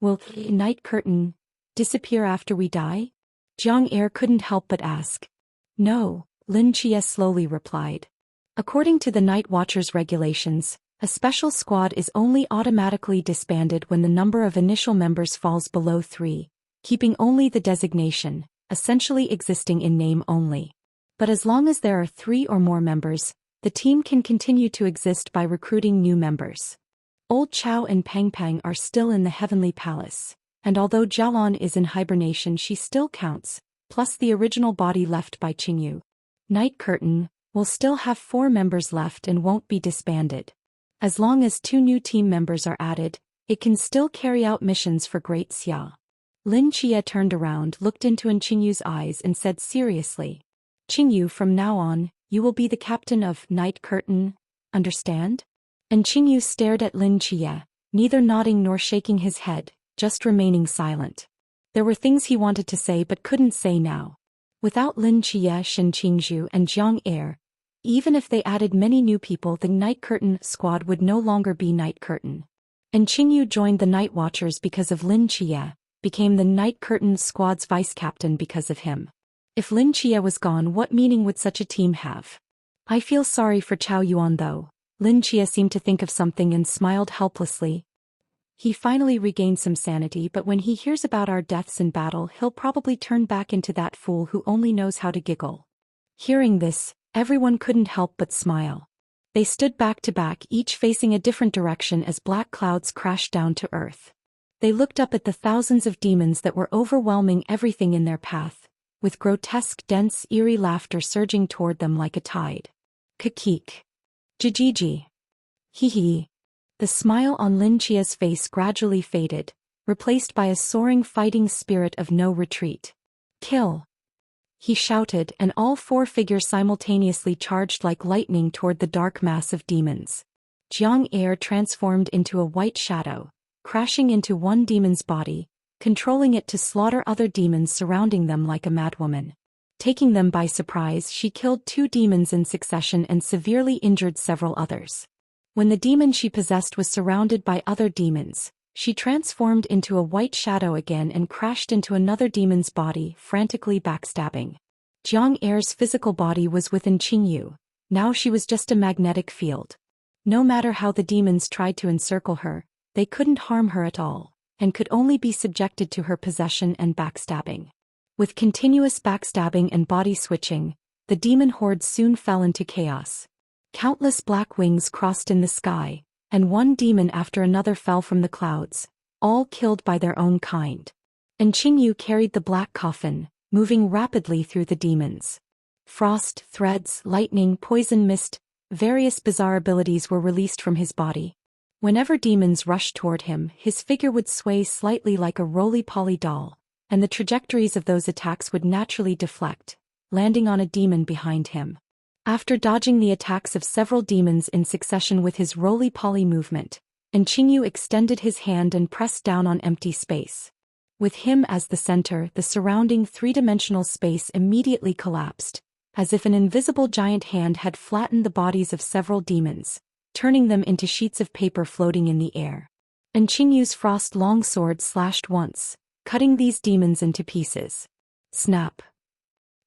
Will the night curtain disappear after we die? Jiang Er couldn't help but ask. No, Lin Chia slowly replied. According to the Night Watcher's regulations, a special squad is only automatically disbanded when the number of initial members falls below 3, keeping only the designation, essentially existing in name only. But as long as there are 3 or more members, the team can continue to exist by recruiting new members. Old Chao and Pang Pang are still in the Heavenly Palace, and although Jialon is in hibernation she still counts, plus the original body left by Qingyu. Night Curtain will still have 4 members left and won't be disbanded. As long as 2 new team members are added, it can still carry out missions for Great Xia. Lin Chia turned around, looked into Qingyu's eyes and said seriously. Qingyu, from now on, you will be the captain of Night Curtain, understand? And Qingyu stared at Lin Chia, neither nodding nor shaking his head, just remaining silent. There were things he wanted to say but couldn't say now. Without Lin Chia, Shen Qingzhu and Jiang Er, even if they added many new people, the Night Curtain squad would no longer be Night Curtain. And Qingyu joined the Night Watchers because of Lin Chia, became the Night Curtain squad's vice-captain because of him. If Lin Chia was gone, what meaning would such a team have? I feel sorry for Chao Yuan though. Lin Chia seemed to think of something and smiled helplessly. He finally regained some sanity, but when he hears about our deaths in battle he'll probably turn back into that fool who only knows how to giggle. Hearing this, everyone couldn't help but smile. They stood back to back, each facing a different direction as black clouds crashed down to earth. They looked up at the thousands of demons that were overwhelming everything in their path, with grotesque, dense, eerie laughter surging toward them like a tide. Kikik. Jijiji. Hee hee. The smile on Lin Chia's face gradually faded, replaced by a soaring fighting spirit of no retreat. Kill! He shouted, and all 4 figures simultaneously charged like lightning toward the dark mass of demons. Jiang Er transformed into a white shadow, crashing into one demon's body, controlling it to slaughter other demons surrounding them like a madwoman. Taking them by surprise, she killed 2 demons in succession and severely injured several others. When the demon she possessed was surrounded by other demons, she transformed into a white shadow again and crashed into another demon's body, frantically backstabbing. Jiang Er's physical body was within Qingyu. Now she was just a magnetic field. No matter how the demons tried to encircle her, they couldn't harm her at all, and could only be subjected to her possession and backstabbing. With continuous backstabbing and body switching, the demon horde soon fell into chaos. Countless black wings crossed in the sky, and one demon after another fell from the clouds, all killed by their own kind. And Qingyu carried the black coffin, moving rapidly through the demons. Frost, threads, lightning, poison mist, various bizarre abilities were released from his body. Whenever demons rushed toward him, his figure would sway slightly like a roly-poly doll, and the trajectories of those attacks would naturally deflect, landing on a demon behind him. After dodging the attacks of several demons in succession with his roly-poly movement, Qingyu extended his hand and pressed down on empty space. With him as the center, the surrounding 3-dimensional space immediately collapsed, as if an invisible giant hand had flattened the bodies of several demons, turning them into sheets of paper floating in the air. Qingyu's frost longsword slashed once, cutting these demons into pieces. Snap.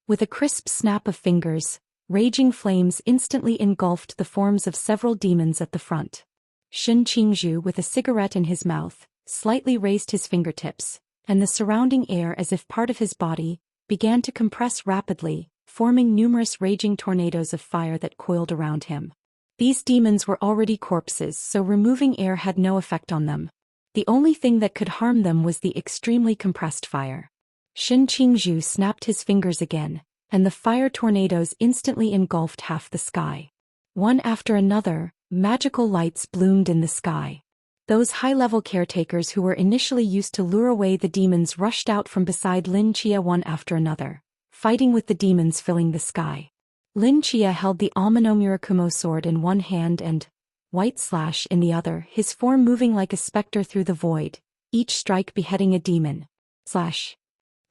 With a crisp snap of fingers, raging flames instantly engulfed the forms of several demons at the front. Shen Qingzhu, with a cigarette in his mouth, slightly raised his fingertips, and the surrounding air, as if part of his body, began to compress rapidly, forming numerous raging tornadoes of fire that coiled around him. These demons were already corpses, so removing air had no effect on them. The only thing that could harm them was the extremely compressed fire. Shen Qingzhu snapped his fingers again, and the fire tornadoes instantly engulfed half the sky. One after another, magical lights bloomed in the sky. Those high-level caretakers who were initially used to lure away the demons rushed out from beside Lin Chia one after another, fighting with the demons filling the sky. Lin Chia held the Almanomurakumo sword in one hand and White Slash in the other, his form moving like a specter through the void, each strike beheading a demon. Slash.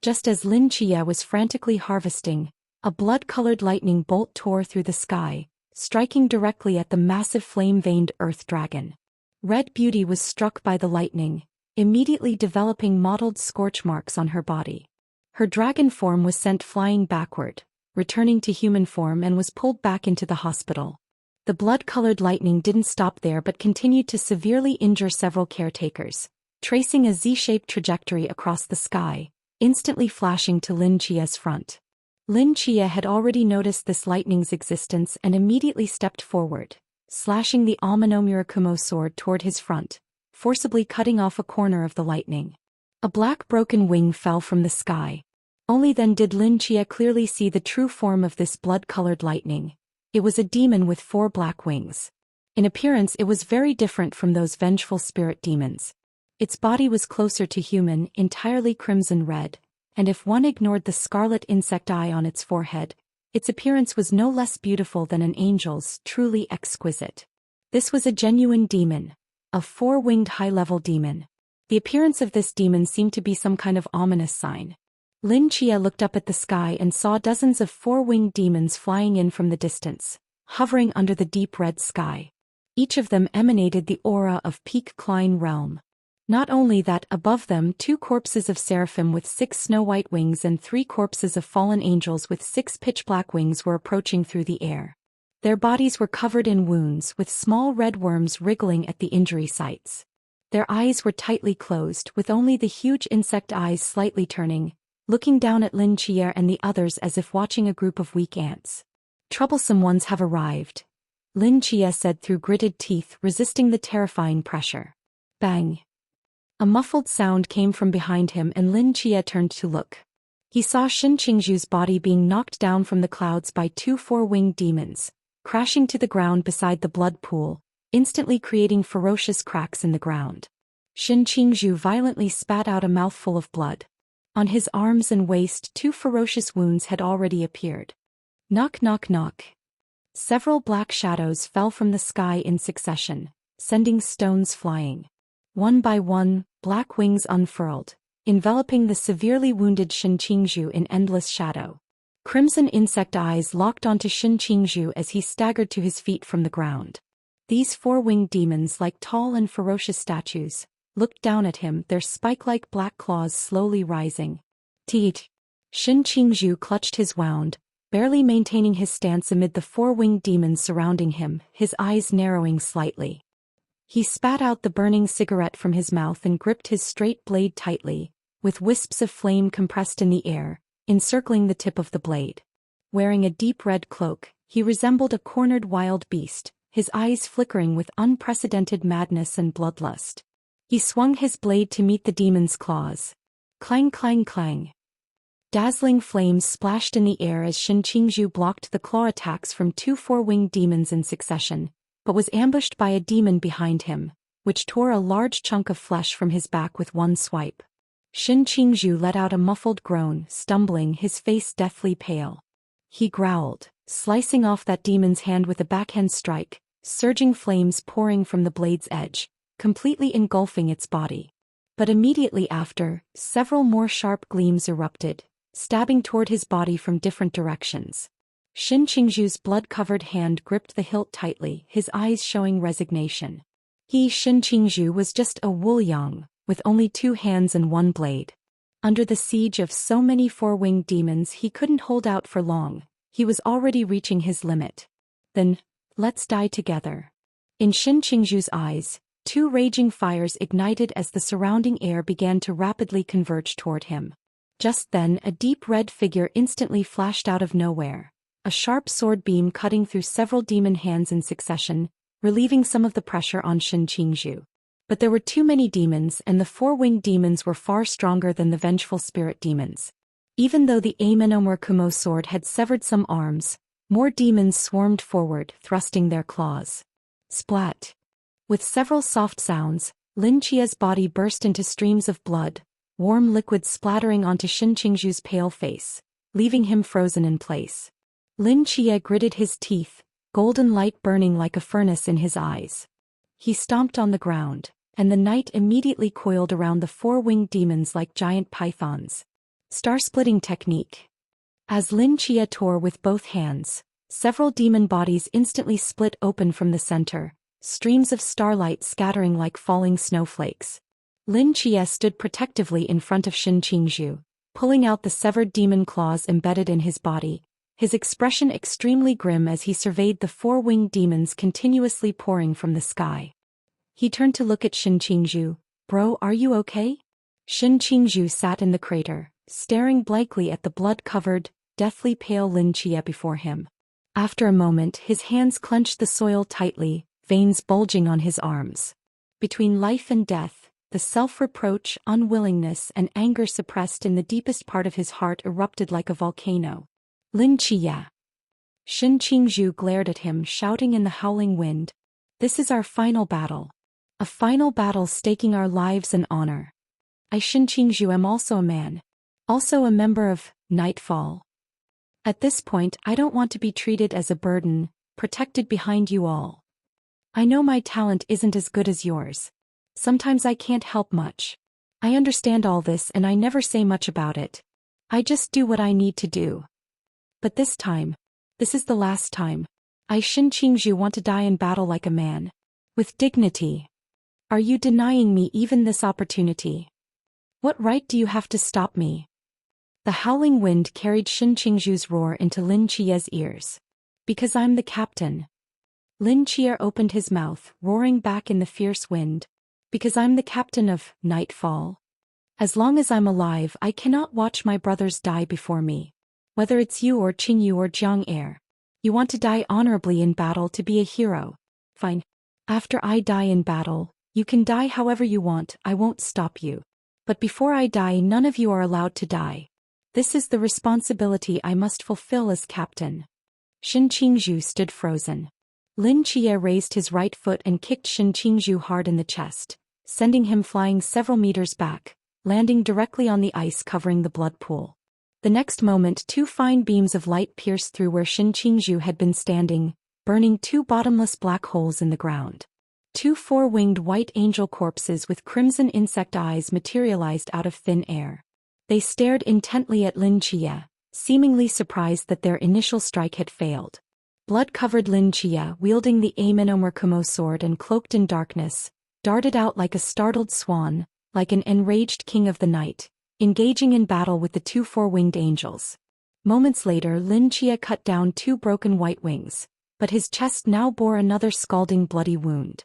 Just as Lin Chia was frantically harvesting, a blood-colored lightning bolt tore through the sky, striking directly at the massive flame-veined earth dragon. Red Beauty was struck by the lightning, immediately developing mottled scorch marks on her body. Her dragon form was sent flying backward, returning to human form, and was pulled back into the hospital. The blood-colored lightning didn't stop there but continued to severely injure several caretakers, tracing a Z-shaped trajectory across the sky, instantly flashing to Lin Chia's front. Lin Chia had already noticed this lightning's existence and immediately stepped forward, slashing the Almanomurakumo sword toward his front, forcibly cutting off a corner of the lightning. A black broken wing fell from the sky. Only then did Lin Chia clearly see the true form of this blood-colored lightning. It was a demon with 4 black wings. In appearance it was very different from those vengeful spirit demons. Its body was closer to human, entirely crimson red, and if one ignored the scarlet insect eye on its forehead, its appearance was no less beautiful than an angel's, truly exquisite. This was a genuine demon, a 4-winged high-level demon. The appearance of this demon seemed to be some kind of ominous sign. Lin Chia looked up at the sky and saw dozens of 4-winged demons flying in from the distance, hovering under the deep red sky. Each of them emanated the aura of peak Klein realm. Not only that, above them 2 corpses of seraphim with 6 snow-white wings and 3 corpses of fallen angels with 6 pitch-black wings were approaching through the air. Their bodies were covered in wounds with small red worms wriggling at the injury sites. Their eyes were tightly closed, with only the huge insect eyes slightly turning, looking down at Lin Chia and the others as if watching a group of weak ants. "Troublesome ones have arrived," Lin Chia said through gritted teeth, resisting the terrifying pressure. Bang! A muffled sound came from behind him and Lin Chia turned to look. He saw Shin Qingzhu's body being knocked down from the clouds by 2 4-winged demons, crashing to the ground beside the blood pool, instantly creating ferocious cracks in the ground. Shin Qingzhu violently spat out a mouthful of blood. On his arms and waist 2 ferocious wounds had already appeared. Knock knock knock. Several black shadows fell from the sky in succession, sending stones flying. One by one, black wings unfurled, enveloping the severely wounded Shin Qingzhu in endless shadow. Crimson insect eyes locked onto Shin Qingzhu as he staggered to his feet from the ground. These 4-winged demons, like tall and ferocious statues, looked down at him, their spike-like black claws slowly rising. Teet! Shin Qingzhu clutched his wound, barely maintaining his stance amid the 4-winged demons surrounding him, his eyes narrowing slightly. He spat out the burning cigarette from his mouth and gripped his straight blade tightly, with wisps of flame compressed in the air, encircling the tip of the blade. Wearing a deep red cloak, he resembled a cornered wild beast, his eyes flickering with unprecedented madness and bloodlust. He swung his blade to meet the demon's claws. Clang clang clang. Dazzling flames splashed in the air as Shin Qingzhu blocked the claw attacks from 2 4-winged demons in succession, but was ambushed by a demon behind him, which tore a large chunk of flesh from his back with one swipe. Shin Qingzhu let out a muffled groan, stumbling, his face deathly pale. He growled, slicing off that demon's hand with a backhand strike, surging flames pouring from the blade's edge, completely engulfing its body. But immediately after, several more sharp gleams erupted, stabbing toward his body from different directions. Shin Qingzhu's blood-covered hand gripped the hilt tightly, his eyes showing resignation. He, Shin Qingzhu, was just a Wuliang, with only 2 hands and 1 blade. Under the siege of so many 4-winged demons, he couldn't hold out for long. He was already reaching his limit. Then, let's die together. In Shin Qingzhu's eyes, 2 raging fires ignited as the surrounding air began to rapidly converge toward him. Just then, a deep red figure instantly flashed out of nowhere, a sharp sword beam cutting through several demon hands in succession, relieving some of the pressure on Shin Qingzhu. But there were too many demons, and the 4-winged demons were far stronger than the vengeful spirit demons. Even though the Amenomor Kumo sword had severed some arms, more demons swarmed forward, thrusting their claws. Splat! With several soft sounds, Lin Chia's body burst into streams of blood, warm liquid splattering onto Shin Qingzhu's pale face, leaving him frozen in place. Lin Chia gritted his teeth, golden light burning like a furnace in his eyes. He stomped on the ground, and the night immediately coiled around the 4-winged demons like giant pythons. Star-splitting technique. As Lin Chia tore with both hands, several demon bodies instantly split open from the center, streams of starlight scattering like falling snowflakes. Lin Chia stood protectively in front of Shin Qingzhu, pulling out the severed demon claws embedded in his body, his expression extremely grim as he surveyed the four-winged demons continuously pouring from the sky. He turned to look at Shin Qingzhu. "Bro, are you okay?" Shin Qingzhu sat in the crater, staring blankly at the blood-covered, deathly pale Lin Chia before him. After a moment, his hands clenched the soil tightly, veins bulging on his arms. Between life and death, the self-reproach, unwillingness, and anger suppressed in the deepest part of his heart erupted like a volcano. "Lin Chia!" Shin Qingzhu glared at him, shouting in the howling wind. "This is our final battle. A final battle staking our lives and honor. I, Shin Qingzhu, am also a man. Also a member of Nightfall. At this point, I don't want to be treated as a burden, protected behind you all. I know my talent isn't as good as yours. Sometimes I can't help much. I understand all this and I never say much about it. I just do what I need to do. But this time, this is the last time. I, Shin Qingzhu, want to die in battle like a man. With dignity. Are you denying me even this opportunity? What right do you have to stop me?" The howling wind carried Shin Qingzhu's roar into Lin Chia's ears. "Because I'm the captain." Lin Chia opened his mouth, roaring back in the fierce wind. "Because I'm the captain of Nightfall. As long as I'm alive, I cannot watch my brothers die before me. Whether it's you or Qingyu or Jiang Er. You want to die honorably in battle to be a hero. Fine. After I die in battle, you can die however you want, I won't stop you. But before I die, none of you are allowed to die. This is the responsibility I must fulfill as captain." Shin Qingzhu stood frozen. Lin Chia raised his right foot and kicked Shin Qingzhu hard in the chest, sending him flying several meters back, landing directly on the ice covering the blood pool. The next moment, two fine beams of light pierced through where Shin Qingzhu had been standing, burning two bottomless black holes in the ground. Two four-winged white angel corpses with crimson insect eyes materialized out of thin air. They stared intently at Lin Chia, seemingly surprised that their initial strike had failed. Blood-covered Lin Chia, wielding the Amenomerkumo sword and cloaked in darkness, darted out like a startled swan, like an enraged king of the night, engaging in battle with the two four-winged angels. Moments later, Lin Chia cut down two broken white wings, but his chest now bore another scalding bloody wound.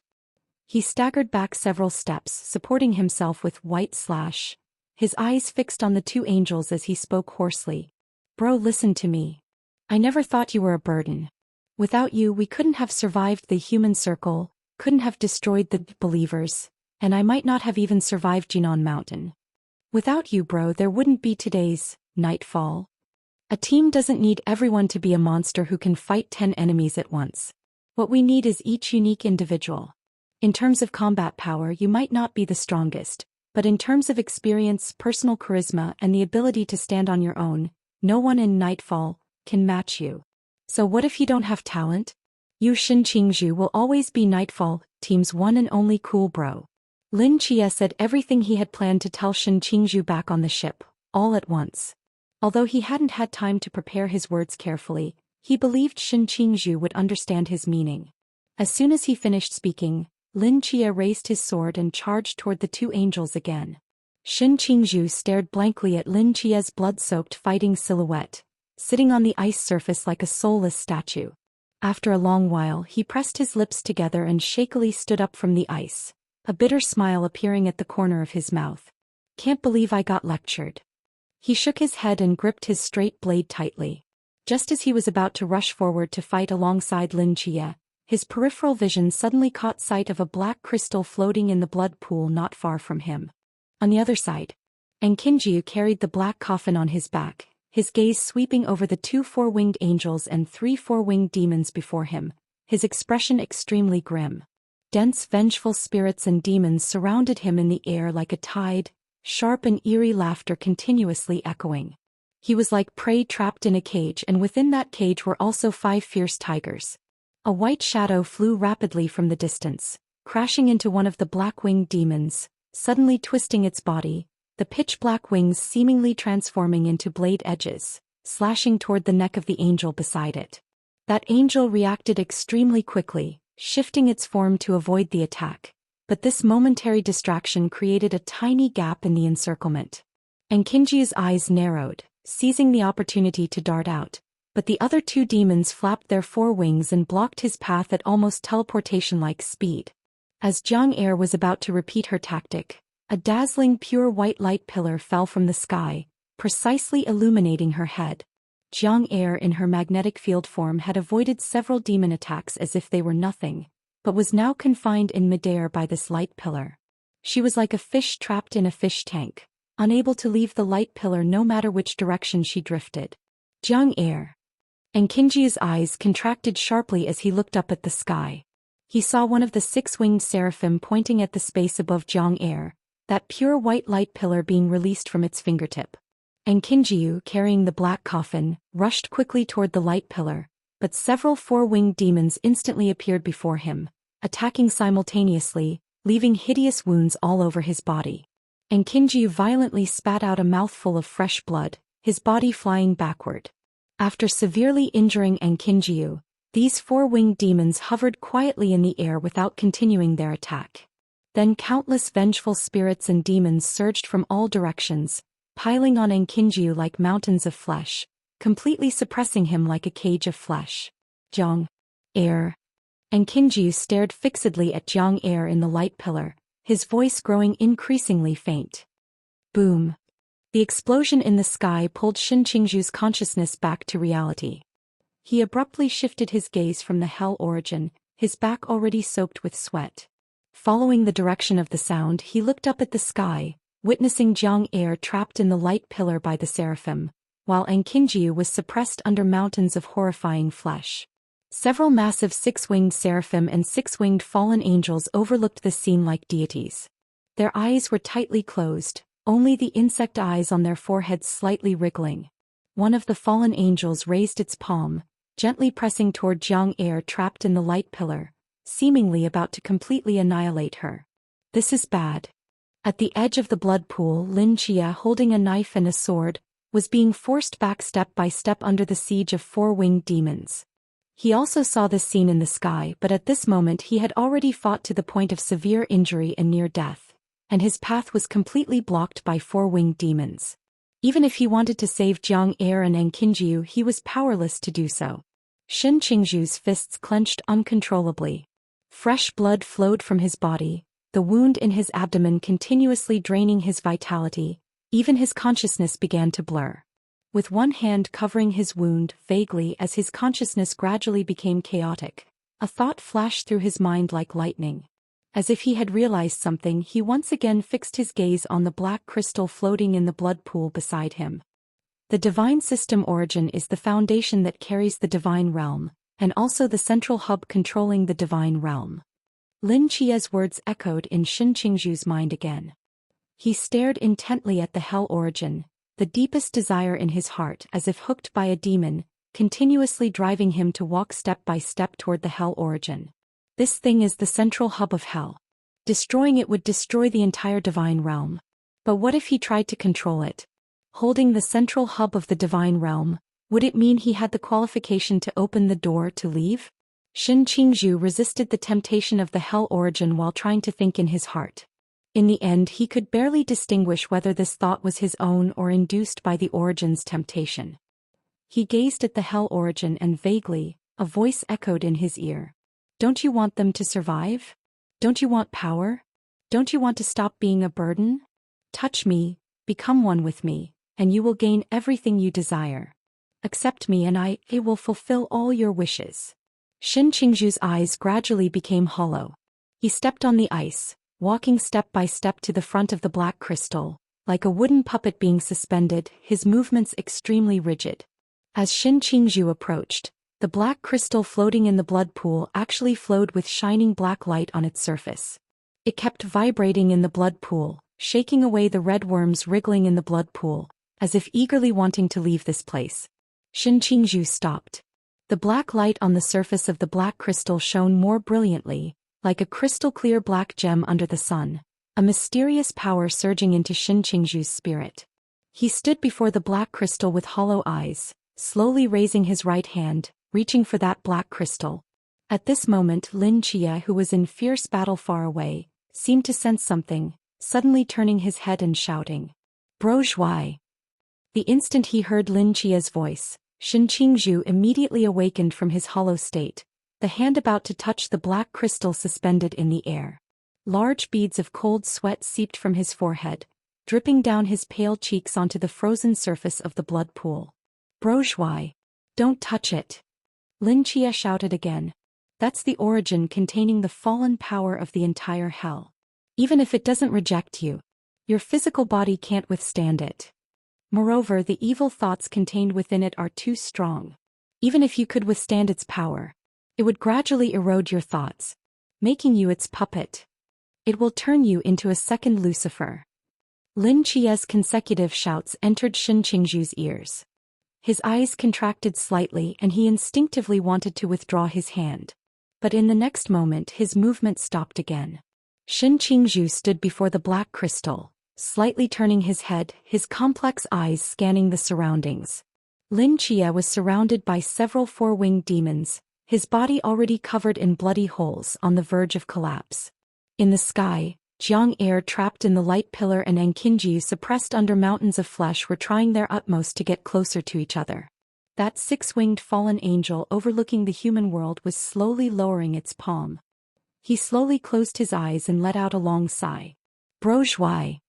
He staggered back several steps, supporting himself with white slash, his eyes fixed on the two angels as he spoke hoarsely. "Bro, listen to me. I never thought you were a burden. Without you, we couldn't have survived the human circle, couldn't have destroyed the believers, and I might not have even survived Jinan Mountain. Without you, bro, there wouldn't be today's Nightfall. A team doesn't need everyone to be a monster who can fight 10 enemies at once. What we need is each unique individual. In terms of combat power, you might not be the strongest, but in terms of experience, personal charisma, and the ability to stand on your own, no one in Nightfall can match you. So what if you don't have talent? You, Shin Qingzhu, will always be Nightfall team's one and only cool bro." Lin Chia said everything he had planned to tell Shin Qingzhu back on the ship, all at once. Although he hadn't had time to prepare his words carefully, he believed Shin Qingzhu would understand his meaning. As soon as he finished speaking, Lin Chia raised his sword and charged toward the two angels again. Shin Qingzhu stared blankly at Lin Chia's blood-soaked fighting silhouette, sitting on the ice surface like a soulless statue. After a long while, he pressed his lips together and shakily stood up from the ice, a bitter smile appearing at the corner of his mouth. "Can't believe I got lectured." He shook his head and gripped his straight blade tightly. Just as he was about to rush forward to fight alongside Lin Chia, his peripheral vision suddenly caught sight of a black crystal floating in the blood pool not far from him. On the other side, Kinjiu carried the black coffin on his back, his gaze sweeping over the two four-winged angels and three four-winged demons before him, his expression extremely grim. Dense, vengeful spirits and demons surrounded him in the air like a tide, sharp and eerie laughter continuously echoing. He was like prey trapped in a cage, and within that cage were also 5 fierce tigers. A white shadow flew rapidly from the distance, crashing into one of the black-winged demons, suddenly twisting its body, the pitch-black wings seemingly transforming into blade edges, slashing toward the neck of the angel beside it. That angel reacted extremely quickly, shifting its form to avoid the attack, but this momentary distraction created a tiny gap in the encirclement. And Kinjiu's eyes narrowed, seizing the opportunity to dart out, but the other two demons flapped their forewings and blocked his path at almost teleportation-like speed. As Jiang Er was about to repeat her tactic, a dazzling pure white light pillar fell from the sky, precisely illuminating her head. Jiang Er in her magnetic field form had avoided several demon attacks as if they were nothing, but was now confined in midair by this light pillar. She was like a fish trapped in a fish tank, unable to leave the light pillar no matter which direction she drifted. Jiang Er. And Kinji's eyes contracted sharply as he looked up at the sky. He saw one of the six-winged seraphim pointing at the space above Jiang Er, that pure white light pillar being released from its fingertip. And Kinjiu, carrying the black coffin, rushed quickly toward the light pillar, but several four-winged demons instantly appeared before him, attacking simultaneously, leaving hideous wounds all over his body. And Kinjiu violently spat out a mouthful of fresh blood, his body flying backward. After severely injuring Kinjiu, these four-winged demons hovered quietly in the air without continuing their attack. Then countless vengeful spirits and demons surged from all directions, piling on Kinjiu like mountains of flesh, completely suppressing him like a cage of flesh. Jiang Er. And Kinjiu stared fixedly at Jiang Er in the light pillar, his voice growing increasingly faint. Boom. The explosion in the sky pulled Shin Qingju's consciousness back to reality. He abruptly shifted his gaze from the hell origin, his back already soaked with sweat. Following the direction of the sound, he looked up at the sky, witnessing Jiang Er trapped in the light pillar by the seraphim, while Kinjiu was suppressed under mountains of horrifying flesh. Several massive six-winged seraphim and six-winged fallen angels overlooked the scene like deities. Their eyes were tightly closed, only the insect eyes on their foreheads slightly wriggling. One of the fallen angels raised its palm, gently pressing toward Jiang Er trapped in the light pillar, seemingly about to completely annihilate her. This is bad. At the edge of the blood pool, Lin Chia, holding a knife and a sword, was being forced back step by step under the siege of four-winged demons. He also saw this scene in the sky, but at this moment he had already fought to the point of severe injury and near death, and his path was completely blocked by four-winged demons. Even if he wanted to save Jiang Er and Kinjiu, he was powerless to do so. Shin Qingju's fists clenched uncontrollably. Fresh blood flowed from his body, the wound in his abdomen continuously draining his vitality. Even his consciousness began to blur. With one hand covering his wound vaguely as his consciousness gradually became chaotic, a thought flashed through his mind like lightning. As if he had realized something, he once again fixed his gaze on the black crystal floating in the blood pool beside him. The divine system origin is the foundation that carries the divine realm, and also the central hub controlling the divine realm. Lin Chia's words echoed in Shin Qingju's mind again. He stared intently at the hell origin, the deepest desire in his heart as if hooked by a demon, continuously driving him to walk step by step toward the hell origin. This thing is the central hub of hell. Destroying it would destroy the entire divine realm. But what if he tried to control it? Holding the central hub of the divine realm, would it mean he had the qualification to open the door to leave? Shin Qingju resisted the temptation of the hell origin while trying to think in his heart. In the end, he could barely distinguish whether this thought was his own or induced by the origin's temptation. He gazed at the hell origin and vaguely, a voice echoed in his ear. Don't you want them to survive? Don't you want power? Don't you want to stop being a burden? Touch me, become one with me, and you will gain everything you desire. Accept me and I will fulfill all your wishes. Shin Qingju's eyes gradually became hollow. He stepped on the ice, walking step by step to the front of the black crystal, like a wooden puppet being suspended, his movements extremely rigid. As Shin Qingju approached, the black crystal floating in the blood pool actually flowed with shining black light on its surface. It kept vibrating in the blood pool, shaking away the red worms wriggling in the blood pool, as if eagerly wanting to leave this place. Shin Qingju stopped. The black light on the surface of the black crystal shone more brilliantly, like a crystal-clear black gem under the sun, a mysterious power surging into Shin Qingju's spirit. He stood before the black crystal with hollow eyes, slowly raising his right hand, reaching for that black crystal. At this moment, Lin Chia, who was in fierce battle far away, seemed to sense something, suddenly turning his head and shouting, "Bourgeois!" The instant he heard Lin Chia's voice, Shen Qingzhu immediately awakened from his hollow state, the hand about to touch the black crystal suspended in the air. Large beads of cold sweat seeped from his forehead, dripping down his pale cheeks onto the frozen surface of the blood pool. "Bourgeois! Don't touch it!" Lin Chia shouted again. "That's the origin containing the fallen power of the entire hell. Even if it doesn't reject you, your physical body can't withstand it. Moreover, the evil thoughts contained within it are too strong. Even if you could withstand its power, it would gradually erode your thoughts, making you its puppet. It will turn you into a second Lucifer." Lin Chia's consecutive shouts entered Shen Qingzhu's ears. His eyes contracted slightly and he instinctively wanted to withdraw his hand. But in the next moment his movement stopped again. Shen Qingzhu stood before the black crystal, slightly turning his head, his complex eyes scanning the surroundings. Lin Chia was surrounded by several four-winged demons, his body already covered in bloody holes on the verge of collapse. In the sky, Jiang Air trapped in the light pillar and Anqinji suppressed under mountains of flesh were trying their utmost to get closer to each other. That six-winged fallen angel overlooking the human world was slowly lowering its palm. He slowly closed his eyes and let out a long sigh. "Bourgeois!"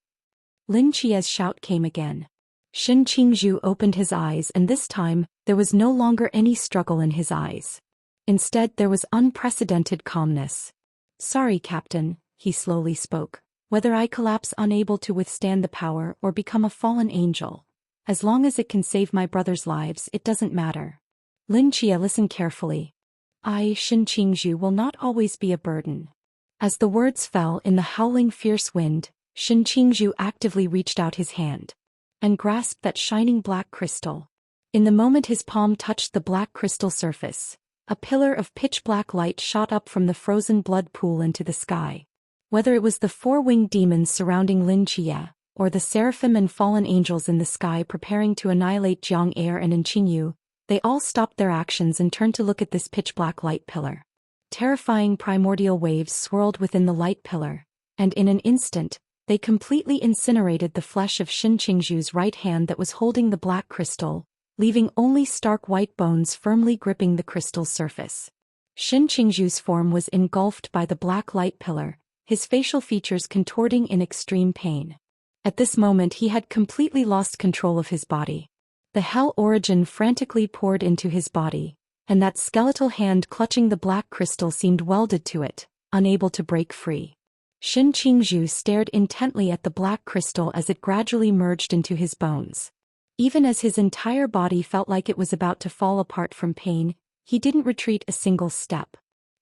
Lin Chia's shout came again. Shen Qingzhu opened his eyes and this time, there was no longer any struggle in his eyes. Instead there was unprecedented calmness. "Sorry, Captain," he slowly spoke. "Whether I collapse unable to withstand the power or become a fallen angel, as long as it can save my brother's lives, it doesn't matter." Lin Chia listened carefully. "I, Shen Qingzhu, will not always be a burden." As the words fell in the howling fierce wind, Shen Qingzhu actively reached out his hand and grasped that shining black crystal. In the moment his palm touched the black crystal surface, a pillar of pitch-black light shot up from the frozen blood pool into the sky. Whether it was the four-winged demons surrounding Lin Chia, or the seraphim and fallen angels in the sky preparing to annihilate Jiang Air and Anqingyu, they all stopped their actions and turned to look at this pitch-black light pillar. Terrifying primordial waves swirled within the light pillar, and in an instant, they completely incinerated the flesh of Shen Qingzhu's right hand that was holding the black crystal, leaving only stark white bones firmly gripping the crystal's surface. Shen Qingzhu's form was engulfed by the black light pillar, his facial features contorting in extreme pain. At this moment he had completely lost control of his body. The hell origin frantically poured into his body, and that skeletal hand clutching the black crystal seemed welded to it, unable to break free. Shen Qingzhu stared intently at the black crystal as it gradually merged into his bones. Even as his entire body felt like it was about to fall apart from pain, he didn't retreat a single step.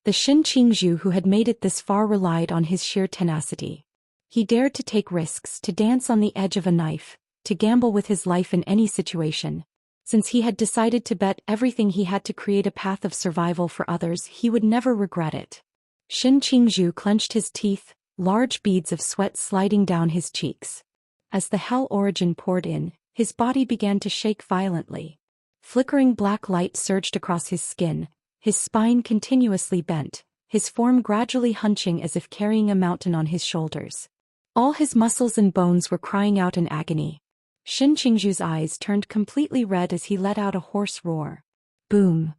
The Shen Qingzhu who had made it this far relied on his sheer tenacity. He dared to take risks, to dance on the edge of a knife, to gamble with his life in any situation. Since he had decided to bet everything he had to create a path of survival for others, he would never regret it. Shen Qingzhu clenched his teeth, large beads of sweat sliding down his cheeks. As the hell origin poured in, his body began to shake violently. Flickering black light surged across his skin, his spine continuously bent, his form gradually hunching as if carrying a mountain on his shoulders. All his muscles and bones were crying out in agony. Shen Qingzhu's eyes turned completely red as he let out a hoarse roar. Boom!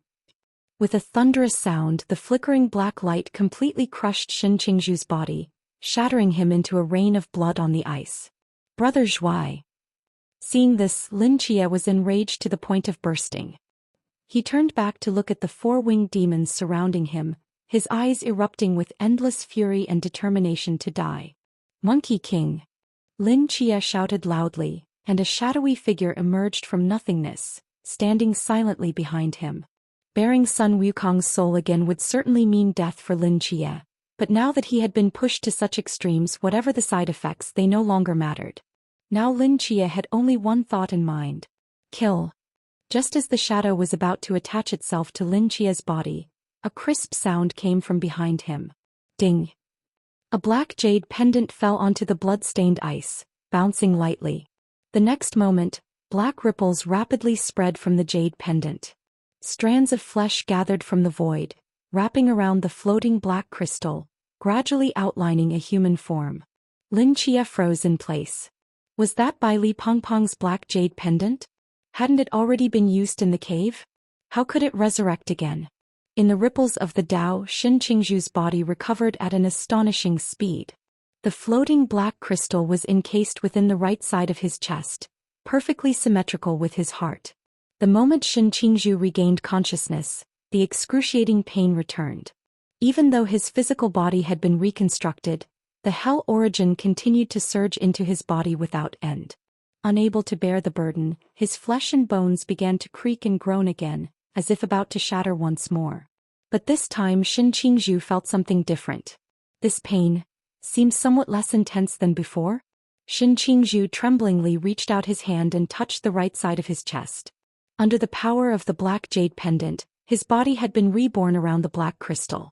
With a thunderous sound, the flickering black light completely crushed Shen Qingzhu's body, shattering him into a rain of blood on the ice. "Brother Zhuai!" Seeing this, Lin Chia was enraged to the point of bursting. He turned back to look at the four-winged demons surrounding him, his eyes erupting with endless fury and determination to die. "Monkey King!" Lin Chia shouted loudly, and a shadowy figure emerged from nothingness, standing silently behind him. Bearing Sun Wukong's soul again would certainly mean death for Lin Chia, but now that he had been pushed to such extremes, whatever the side effects, they no longer mattered. Now Lin Chia had only one thought in mind: kill. Just as the shadow was about to attach itself to Lin Chia's body, a crisp sound came from behind him. Ding! A black jade pendant fell onto the blood-stained ice, bouncing lightly. The next moment, black ripples rapidly spread from the jade pendant. Strands of flesh gathered from the void, wrapping around the floating black crystal, gradually outlining a human form. Lin Chia froze in place. Was that Bai Li Pongpong's black jade pendant? Hadn't it already been used in the cave? How could it resurrect again? In the ripples of the Tao, Shin Qingzhu's body recovered at an astonishing speed. The floating black crystal was encased within the right side of his chest, perfectly symmetrical with his heart. The moment Shin Qingzhu regained consciousness, the excruciating pain returned. Even though his physical body had been reconstructed, the hell origin continued to surge into his body without end. Unable to bear the burden, his flesh and bones began to creak and groan again, as if about to shatter once more. But this time Shin Qingzhu felt something different. This pain seemed somewhat less intense than before. Shin Qingzhu tremblingly reached out his hand and touched the right side of his chest. Under the power of the black jade pendant, his body had been reborn around the black crystal.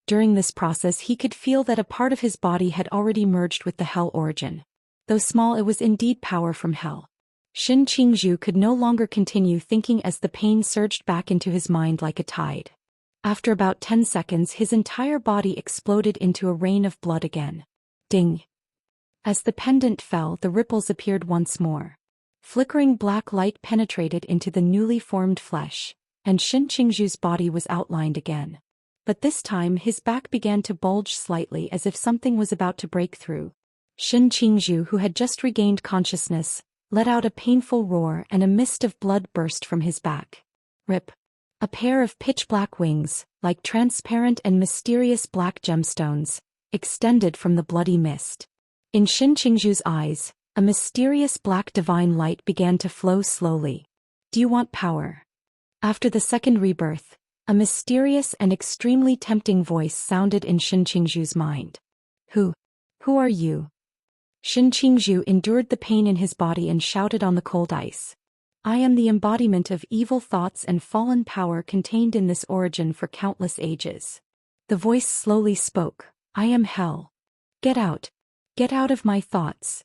During this process he could feel that a part of his body had already merged with the hell origin. Though small, it was indeed power from hell. Shin Qingzhu could no longer continue thinking as the pain surged back into his mind like a tide. After about 10 seconds his entire body exploded into a rain of blood again. Ding! As the pendant fell, the ripples appeared once more. Flickering black light penetrated into the newly formed flesh, and Shin Qingzhu's body was outlined again. But this time his back began to bulge slightly as if something was about to break through. Shin Qingzhu, who had just regained consciousness, let out a painful roar and a mist of blood burst from his back. Rip! A pair of pitch-black wings, like transparent and mysterious black gemstones, extended from the bloody mist. In Shin Qingzhu's eyes, a mysterious black divine light began to flow slowly. Do you want power? After the second rebirth, a mysterious and extremely tempting voice sounded in Shin Qingzhu's mind. Who are you? Shin Qingzhu endured the pain in his body and shouted on the cold ice. I am the embodiment of evil thoughts and fallen power contained in this origin for countless ages. The voice slowly spoke. I am hell. Get out. Get out of my thoughts.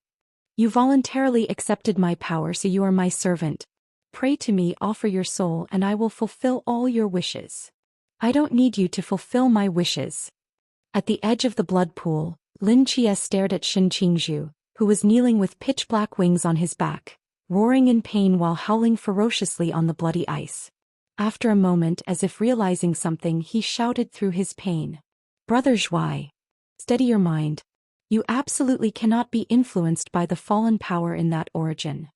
You voluntarily accepted my power, so you are my servant. Pray to me, offer your soul, and I will fulfill all your wishes. I don't need you to fulfill my wishes. At the edge of the blood pool, Lin Chia stared at Shin Qingzhu, who was kneeling with pitch-black wings on his back, roaring in pain while howling ferociously on the bloody ice. After a moment, as if realizing something, he shouted through his pain. Brother Zhuai, steady your mind. You absolutely cannot be influenced by the fallen power in that origin.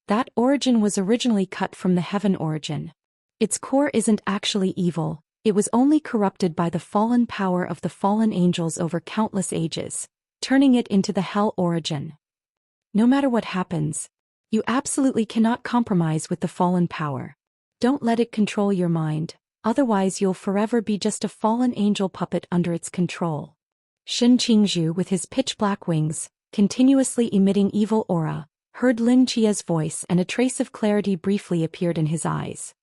That origin was originally cut from the heaven origin. Its core isn't actually evil, it was only corrupted by the fallen power of the fallen angels over countless ages, turning it into the hell origin. No matter what happens, you absolutely cannot compromise with the fallen power. Don't let it control your mind, otherwise you'll forever be just a fallen angel puppet under its control. Shin Qingzhu, with his pitch-black wings, continuously emitting evil aura, heard Lin Chia's voice, and a trace of clarity briefly appeared in his eyes.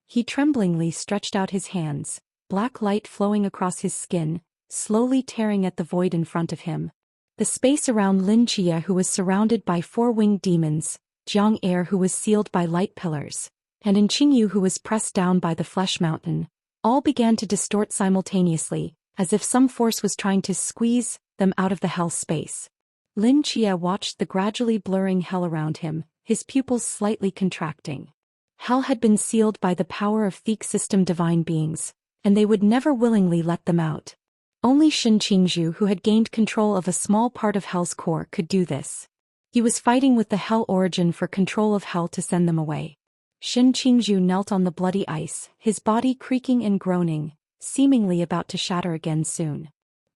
He tremblingly stretched out his hands, black light flowing across his skin, slowly tearing at the void in front of him. The space around Lin Chia, who was surrounded by 4 winged demons, Jiang Air, who was sealed by light pillars, and In Qingyu, who was pressed down by the flesh mountain, all began to distort simultaneously, as if some force was trying to squeeze them out of the hell space. Lin Chia watched the gradually blurring hell around him, his pupils slightly contracting. Hell had been sealed by the power of Theek system divine beings, and they would never willingly let them out. Only Shin Qingzhu, who had gained control of a small part of hell's core, could do this. He was fighting with the hell origin for control of hell to send them away. Shin Qingzhu knelt on the bloody ice, his body creaking and groaning, seemingly about to shatter again soon.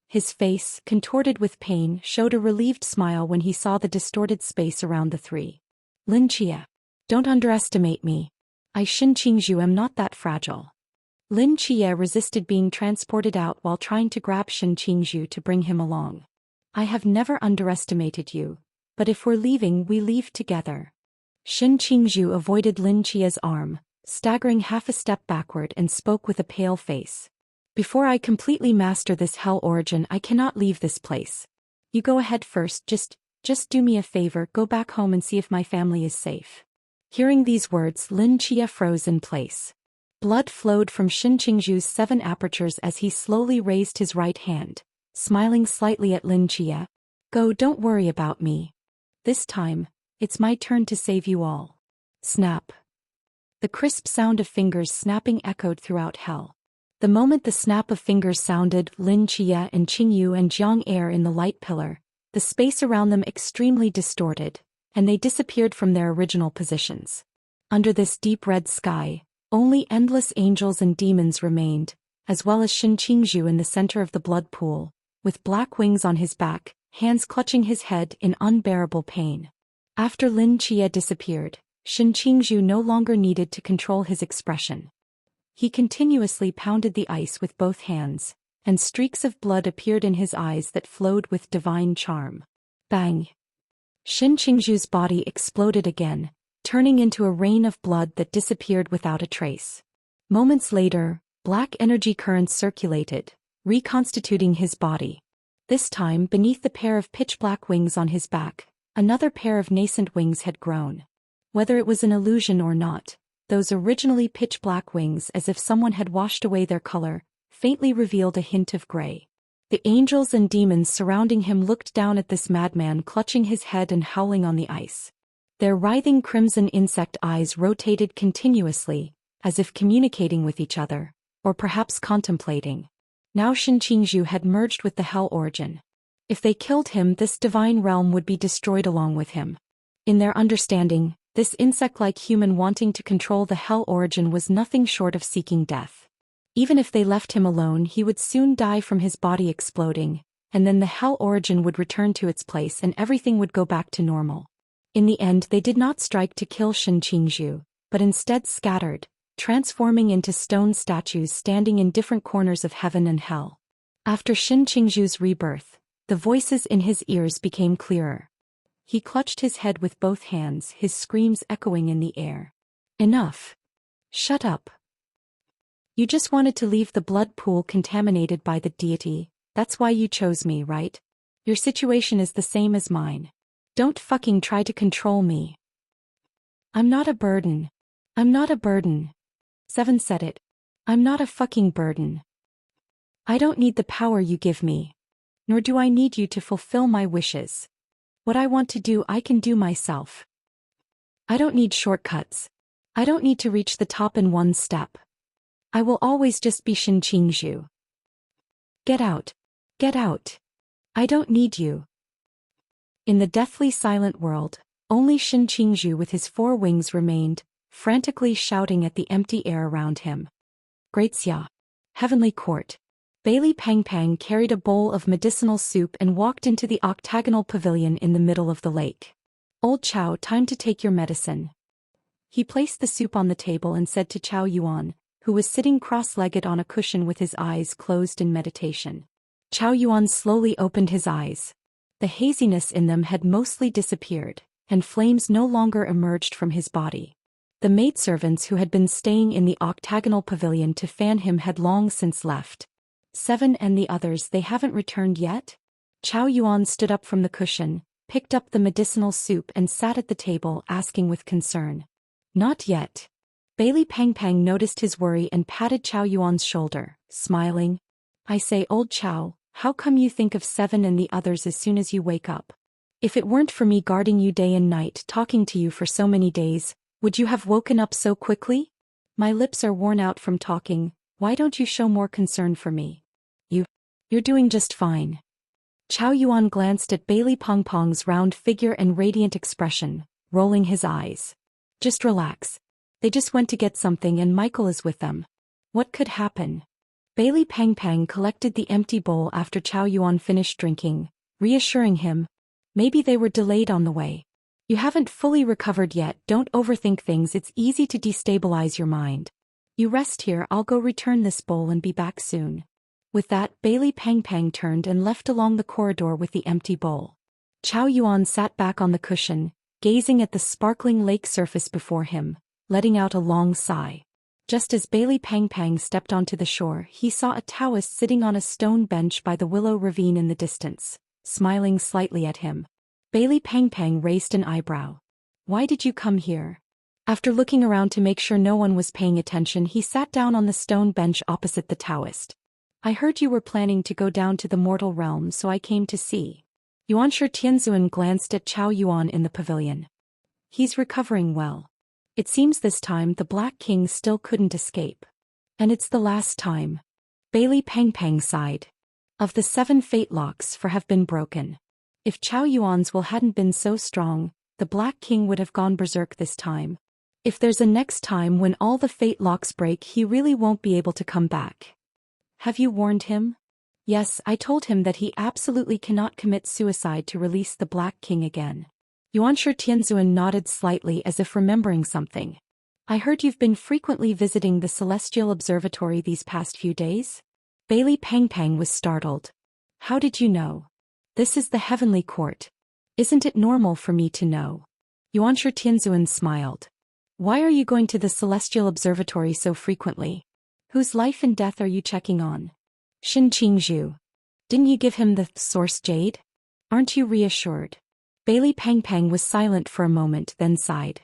His face, contorted with pain, showed a relieved smile when he saw the distorted space around the 3. Lin Chia, don't underestimate me. I, Shin Qingzhu, am not that fragile. Lin Chia resisted being transported out while trying to grab Shin Qingzhu to bring him along. I have never underestimated you, but if we're leaving, we leave together. Shin Qingzhu avoided Lin Chia's arm, staggering half a step backward, and spoke with a pale face. Before I completely master this hell origin, I cannot leave this place. You go ahead first, just do me a favor, go back home and see if my family is safe. Hearing these words, Lin Chia froze in place. Blood flowed from Shin Qingzhu's 7 apertures as he slowly raised his right hand, smiling slightly at Lin Chia. Go, don't worry about me. This time, it's my turn to save you all. Snap. The crisp sound of fingers snapping echoed throughout hell. The moment the snap of fingers sounded, Lin Chia and Qingyu and Jiang Er in the light pillar, the space around them extremely distorted, and they disappeared from their original positions. Under this deep red sky, only endless angels and demons remained, as well as Shin Qingzhu in the center of the blood pool, with black wings on his back, hands clutching his head in unbearable pain. After Lin Chia disappeared, Shin Qingzhu no longer needed to control his expression. He continuously pounded the ice with both hands, and streaks of blood appeared in his eyes that flowed with divine charm. Bang! Shin Qingzhu's body exploded again, turning into a rain of blood that disappeared without a trace. Moments later, black energy currents circulated, reconstituting his body. This time, beneath the pair of pitch-black wings on his back, another pair of nascent wings had grown. Whether it was an illusion or not, those originally pitch-black wings, as if someone had washed away their color, faintly revealed a hint of gray. The angels and demons surrounding him looked down at this madman clutching his head and howling on the ice. Their writhing crimson insect eyes rotated continuously, as if communicating with each other, or perhaps contemplating. Now Shin Qingzhu had merged with the Hell Origin. If they killed him, this divine realm would be destroyed along with him. In their understanding, this insect-like human wanting to control the Hell Origin was nothing short of seeking death. Even if they left him alone, he would soon die from his body exploding, and then the Hell Origin would return to its place and everything would go back to normal. In the end, they did not strike to kill Shin Qingzhu, but instead scattered, transforming into stone statues standing in different corners of heaven and hell. After Shin Qingzhu's rebirth, the voices in his ears became clearer. He clutched his head with both hands, his screams echoing in the air. Enough. Shut up. You just wanted to leave the blood pool contaminated by the deity, that's why you chose me, right? Your situation is the same as mine. Don't fucking try to control me. I'm not a burden. I'm not a burden. Seven said it. I'm not a fucking burden. I don't need the power you give me. Nor do I need you to fulfill my wishes. What I want to do, I can do myself. I don't need shortcuts. I don't need to reach the top in one step. I will always just be Shin Qingzhu. Get out. Get out. I don't need you. In the deathly silent world, only Shin Qingzhu with his 4 wings remained, frantically shouting at the empty air around him. Great Xia. Heavenly Court. Bailey Pang Pang carried a bowl of medicinal soup and walked into the octagonal pavilion in the middle of the lake. Old Chow, time to take your medicine. He placed the soup on the table and said to Chow Yuan, who was sitting cross-legged on a cushion with his eyes closed in meditation. Chow Yuan slowly opened his eyes. The haziness in them had mostly disappeared, and flames no longer emerged from his body. The maidservants who had been staying in the octagonal pavilion to fan him had long since left. 7 and the others, they haven't returned yet? Chow Yuan stood up from the cushion, picked up the medicinal soup and sat at the table asking with concern. Not yet. Bailey Pang Pang noticed his worry and patted Chow Yuan's shoulder, smiling. I say, old Chow, how come you think of 7 and the others as soon as you wake up? If it weren't for me guarding you day and night, talking to you for so many days, would you have woken up so quickly? My lips are worn out from talking, why don't you show more concern for me? You're doing just fine. Chow Yuan glanced at Bailey Pong Pong's round figure and radiant expression, rolling his eyes. Just relax. They just went to get something and Michael is with them. What could happen? Bailey Pang Pang collected the empty bowl after Chow Yuan finished drinking, reassuring him. Maybe they were delayed on the way. You haven't fully recovered yet, don't overthink things, it's easy to destabilize your mind. You rest here, I'll go return this bowl and be back soon. With that, Bailey Pang Pang turned and left along the corridor with the empty bowl. Chow Yuan sat back on the cushion, gazing at the sparkling lake surface before him, letting out a long sigh. Just as Bailey Pang Pang stepped onto the shore, he saw a Taoist sitting on a stone bench by the willow ravine in the distance, smiling slightly at him. Bailey Pang Pang raised an eyebrow. Why did you come here? After looking around to make sure no one was paying attention, he sat down on the stone bench opposite the Taoist. I heard you were planning to go down to the mortal realm, so I came to see. Yuanshi Tianzun glanced at Chao Yuan in the pavilion. He's recovering well. It seems this time the Black King still couldn't escape. And it's the last time. Bailey Pang Pang sighed. Of the 7 fate locks for have been broken. If Chao Yuan's will hadn't been so strong, the Black King would have gone berserk this time. If there's a next time when all the fate locks break, he really won't be able to come back. Have you warned him? Yes, I told him that he absolutely cannot commit suicide to release the Black King again. Yuanshi Tianzun nodded slightly as if remembering something. I heard you've been frequently visiting the Celestial Observatory these past few days? Bailey Pang Pang was startled. How did you know? This is the Heavenly Court. Isn't it normal for me to know? Yuanshi Tianzun smiled. Why are you going to the Celestial Observatory so frequently? Whose life and death are you checking on? Xin Qingzhu. Didn't you give him the Source Jade? Aren't you reassured? Bailey Pang Pang was silent for a moment, then sighed.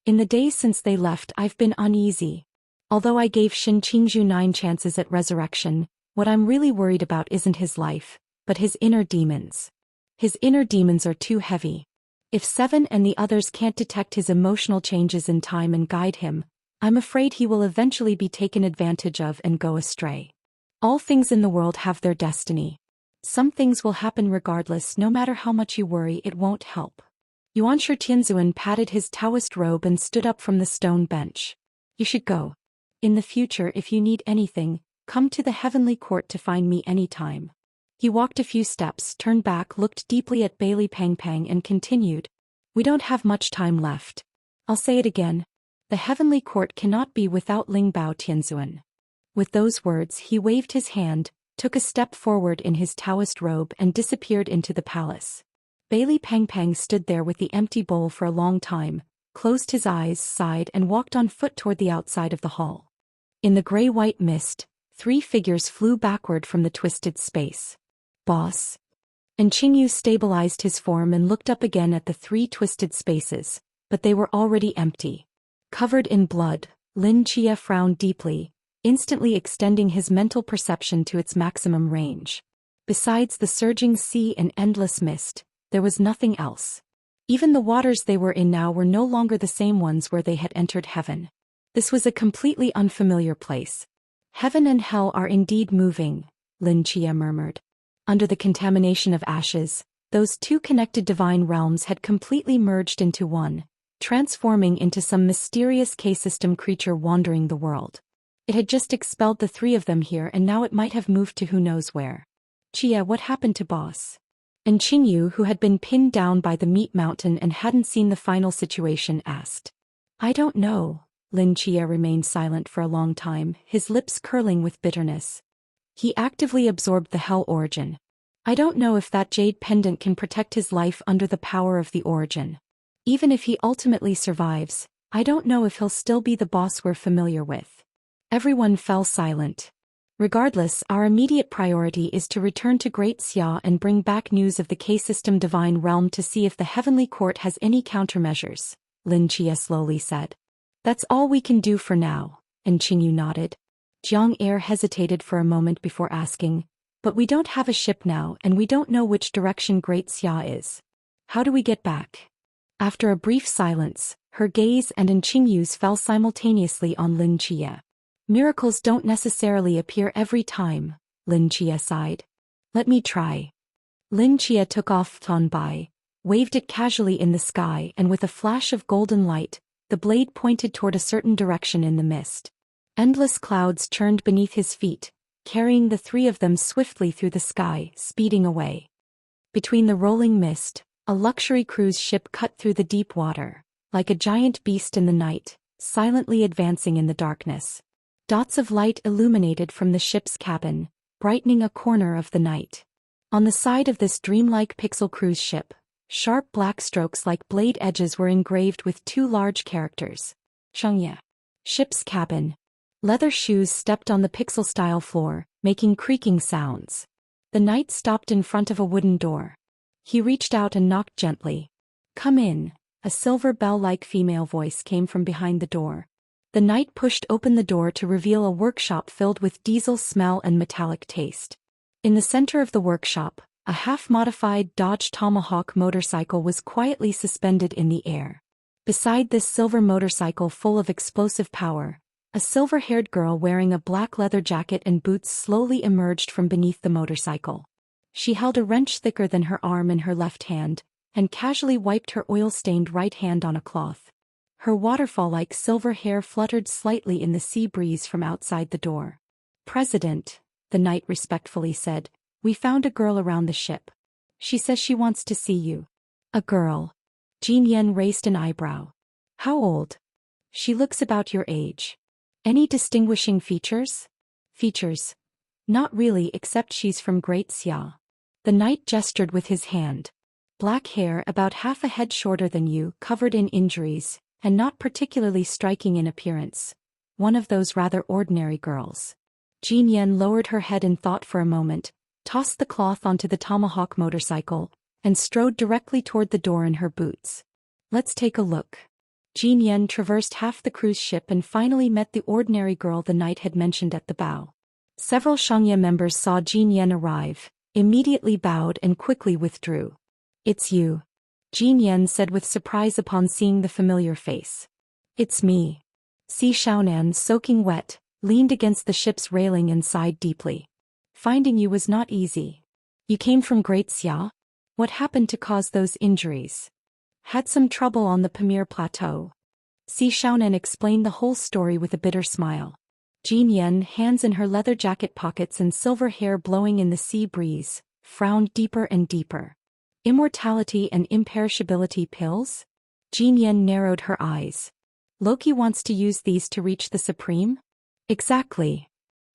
In the days since they left, I've been uneasy. Although I gave Xin Qingzhu 9 chances at resurrection, what I'm really worried about isn't his life, but his inner demons. His inner demons are too heavy. If 7 and the others can't detect his emotional changes in time and guide him, I'm afraid he will eventually be taken advantage of and go astray. All things in the world have their destiny. Some things will happen regardless. No matter how much you worry, it won't help. Yuanshi Tianzun patted his Taoist robe and stood up from the stone bench. You should go. In the future, if you need anything, come to the Heavenly Court to find me anytime. He walked a few steps, turned back, looked deeply at Bailey Pang Pang and continued. We don't have much time left. I'll say it again. The Heavenly Court cannot be without Lingbao Tianzun. With those words, he waved his hand, took a step forward in his Taoist robe and disappeared into the palace. Bailey Pang Pang stood there with the empty bowl for a long time, closed his eyes, sighed and walked on foot toward the outside of the hall. In the gray-white mist, 3 figures flew backward from the twisted space. Boss. And Qingyu stabilized his form and looked up again at the 3 twisted spaces, but they were already empty. Covered in blood, Lin Chia frowned deeply, instantly extending his mental perception to its maximum range. Besides the surging sea and endless mist, there was nothing else. Even the waters they were in now were no longer the same ones where they had entered heaven. This was a completely unfamiliar place. Heaven and hell are indeed moving, Lin Chia murmured. Under the contamination of ashes, those 2 connected divine realms had completely merged into one, transforming into some mysterious K-system creature wandering the world. It had just expelled the 3 of them here and now it might have moved to who knows where. Chia, what happened to boss? And Qingyu, who had been pinned down by the meat mountain and hadn't seen the final situation, asked. I don't know. Lin Chia remained silent for a long time, his lips curling with bitterness. He actively absorbed the hell origin. I don't know if that jade pendant can protect his life under the power of the origin. Even if he ultimately survives, I don't know if he'll still be the boss we're familiar with. Everyone fell silent. Regardless, our immediate priority is to return to Great Xia and bring back news of the K-system divine realm to see if the Heavenly Court has any countermeasures, Lin Chia slowly said. That's all we can do for now, and Qingyu nodded. Jiang Er hesitated for a moment before asking, but we don't have a ship now and we don't know which direction Great Xia is. How do we get back? After a brief silence, her gaze and Qingyu's fell simultaneously on Lin Chia. Miracles don't necessarily appear every time, Lin Chia sighed. Let me try. Lin Chia took off Ton Bai, waved it casually in the sky and with a flash of golden light, the blade pointed toward a certain direction in the mist. Endless clouds churned beneath his feet, carrying the 3 of them swiftly through the sky, speeding away. Between the rolling mist, a luxury cruise ship cut through the deep water, like a giant beast in the night, silently advancing in the darkness. Dots of light illuminated from the ship's cabin, brightening a corner of the night. On the side of this dreamlike pixel cruise ship, sharp black strokes like blade edges were engraved with 2 large characters. Shengye. Ship's cabin. Leather shoes stepped on the pixel-style floor, making creaking sounds. The knight stopped in front of a wooden door. He reached out and knocked gently. Come in, a silver bell-like female voice came from behind the door. The knight pushed open the door to reveal a workshop filled with diesel smell and metallic taste. In the center of the workshop, a half-modified Dodge Tomahawk motorcycle was quietly suspended in the air. Beside this silver motorcycle full of explosive power, a silver-haired girl wearing a black leather jacket and boots slowly emerged from beneath the motorcycle. She held a wrench thicker than her arm in her left hand, and casually wiped her oil-stained right hand on a cloth. Her waterfall-like silver hair fluttered slightly in the sea breeze from outside the door. "President," the knight respectfully said, "we found a girl around the ship. She says she wants to see you." "A girl?" Jin Yen raised an eyebrow. "How old?" "She looks about your age." "Any distinguishing features?" "Features? Not really, except she's from Great Xia." The knight gestured with his hand. "Black hair, about half a head shorter than you, covered in injuries, and not particularly striking in appearance. One of those rather ordinary girls." Jin Yen lowered her head in thought for a moment, tossed the cloth onto the Tomahawk motorcycle, and strode directly toward the door in her boots. "Let's take a look." Jin Yen traversed half the cruise ship and finally met the ordinary girl the knight had mentioned at the bow. Several Shangye members saw Jin Yen arrive, immediately bowed and quickly withdrew. "It's you," Jin Yen said with surprise upon seeing the familiar face. "It's me." Si Xiaonan, soaking wet, leaned against the ship's railing and sighed deeply. "Finding you was not easy. You came from Great Xia? What happened to cause those injuries?" "Had some trouble on the Pamir Plateau." Si Xiaonan explained the whole story with a bitter smile. Jin Yen, hands in her leather jacket pockets and silver hair blowing in the sea breeze, frowned deeper and deeper. "Immortality and imperishability pills?" Jin Yen narrowed her eyes. "Loki wants to use these to reach the Supreme?" "Exactly."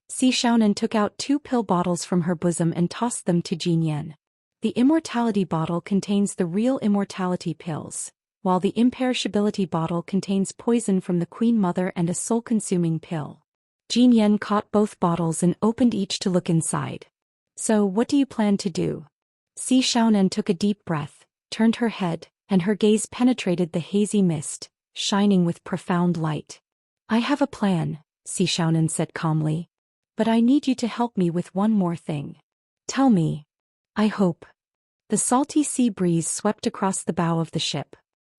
Si Xiaonan took out 2 pill bottles from her bosom and tossed them to Jin Yen. "The immortality bottle contains the real immortality pills, while the imperishability bottle contains poison from the Queen Mother and a soul-consuming pill." Jin Yen caught both bottles and opened each to look inside. "So what do you plan to do?" Si Xiaonan took a deep breath, turned her head, and her gaze penetrated the hazy mist, shining with profound light. "I have a plan," Si Xiaonan said calmly. "But I need you to help me with one more thing." "Tell me." "I hope." The salty sea breeze swept across the bow of the ship.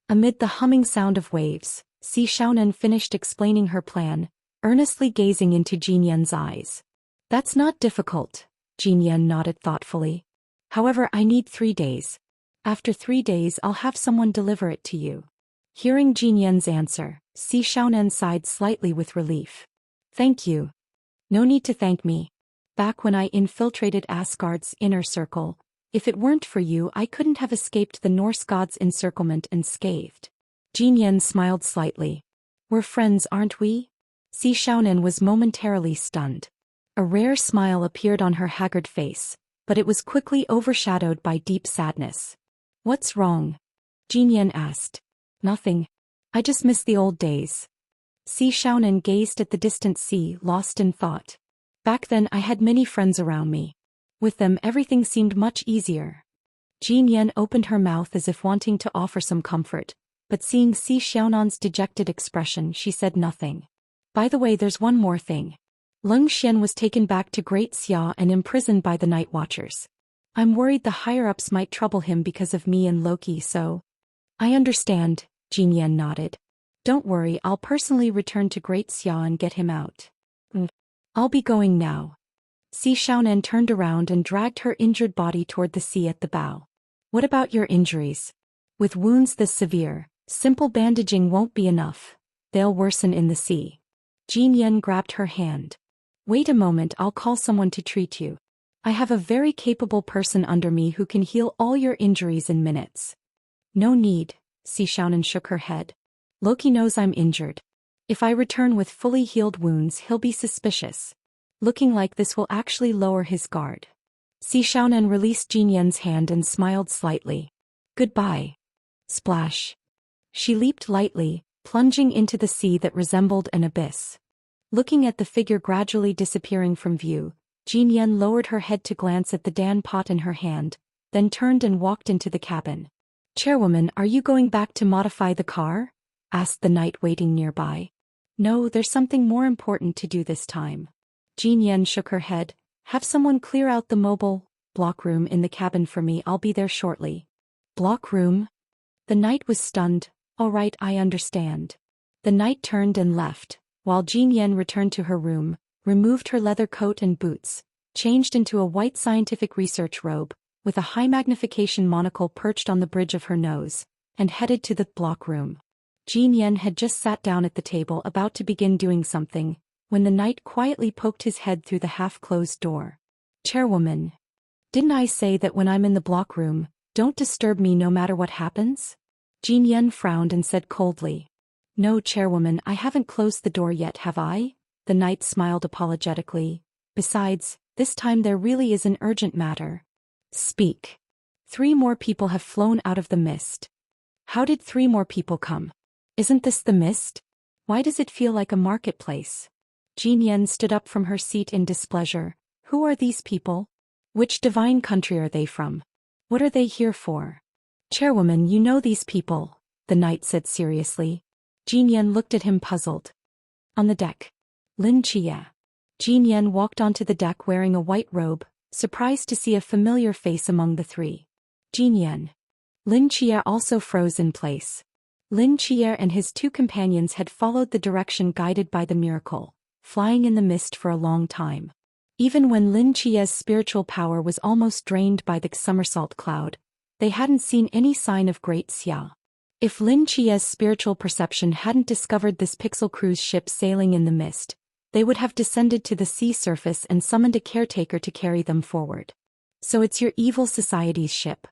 Amid the humming sound of waves, Si Xiaonan finished explaining her plan, earnestly gazing into Jin Yen's eyes. "That's not difficult," Jin Yen nodded thoughtfully. "However, I need 3 days. After 3 days I'll have someone deliver it to you." Hearing Jin Yen's answer, Si Xiaonan sighed slightly with relief. "Thank you." "No need to thank me. Back when I infiltrated Asgard's inner circle, if it weren't for you I couldn't have escaped the Norse god's encirclement unscathed." Jin Yen smiled slightly. "We're friends, aren't we?" Si Xiaonan was momentarily stunned. A rare smile appeared on her haggard face, but it was quickly overshadowed by deep sadness. "What's wrong?" Jin Yen asked. "Nothing. I just miss the old days." Si Xiaonan gazed at the distant sea, lost in thought. "Back then I had many friends around me. With them everything seemed much easier." Jin Yen opened her mouth as if wanting to offer some comfort, but seeing Si Xiaonan's dejected expression she said nothing. "By the way, there's one more thing. Leng Xian was taken back to Great Xia and imprisoned by the Night Watchers. I'm worried the higher-ups might trouble him because of me and Loki, so—" "I understand," Jin Yen nodded. "Don't worry, I'll personally return to Great Xia and get him out." "I'll be going now." Si Xiaonan turned around and dragged her injured body toward the sea at the bow. "What about your injuries?" "With wounds this severe, simple bandaging won't be enough. They'll worsen in the sea." Jin Yen grabbed her hand. "Wait a moment, I'll call someone to treat you. I have a very capable person under me who can heal all your injuries in minutes." "No need," Si Xiaonan shook her head. "Loki knows I'm injured. If I return with fully healed wounds he'll be suspicious. Looking like this will actually lower his guard." Si Xiaonan released Jin Yen's hand and smiled slightly. "Goodbye." Splash. She leaped lightly, plunging into the sea that resembled an abyss. Looking at the figure gradually disappearing from view, Jin Yen lowered her head to glance at the Dan pot in her hand, then turned and walked into the cabin. "Chairwoman, are you going back to modify the car?" asked the knight waiting nearby. No, there's something more important to do this time. Jean Yen shook her head. Have someone clear out the mobile block room in the cabin for me, I'll be there shortly. Block room? The knight was stunned. All right, I understand. The knight turned and left, while Jean Yen returned to her room, removed her leather coat and boots, changed into a white scientific research robe, with a high magnification monocle perched on the bridge of her nose, and headed to the block room. Jean Yen had just sat down at the table about to begin doing something, when the knight quietly poked his head through the half-closed door. Chairwoman. Didn't I say that when I'm in the block room, don't disturb me no matter what happens? Jean Yen frowned and said coldly. No, Chairwoman, I haven't closed the door yet, have I? The knight smiled apologetically. Besides, this time there really is an urgent matter. Speak. 3 more people have flown out of the mist. How did 3 more people come? Isn't this the mist? Why does it feel like a marketplace? Jean Yen stood up from her seat in displeasure. Who are these people? Which divine country are they from? What are they here for? Chairwoman, you know these people, the knight said seriously. Jean Yen looked at him puzzled. On the deck. Lin Chia. Jean Yen walked onto the deck wearing a white robe, surprised to see a familiar face among the 3. Jean Yen. Lin Chia also froze in place. Lin Chia and his 2 companions had followed the direction guided by the miracle, flying in the mist for a long time. Even when Lin Chia's spiritual power was almost drained by the somersault cloud, they hadn't seen any sign of Great Xia. If Lin Chia's spiritual perception hadn't discovered this pixel cruise ship sailing in the mist, they would have descended to the sea surface and summoned a caretaker to carry them forward. So it's your evil society's ship.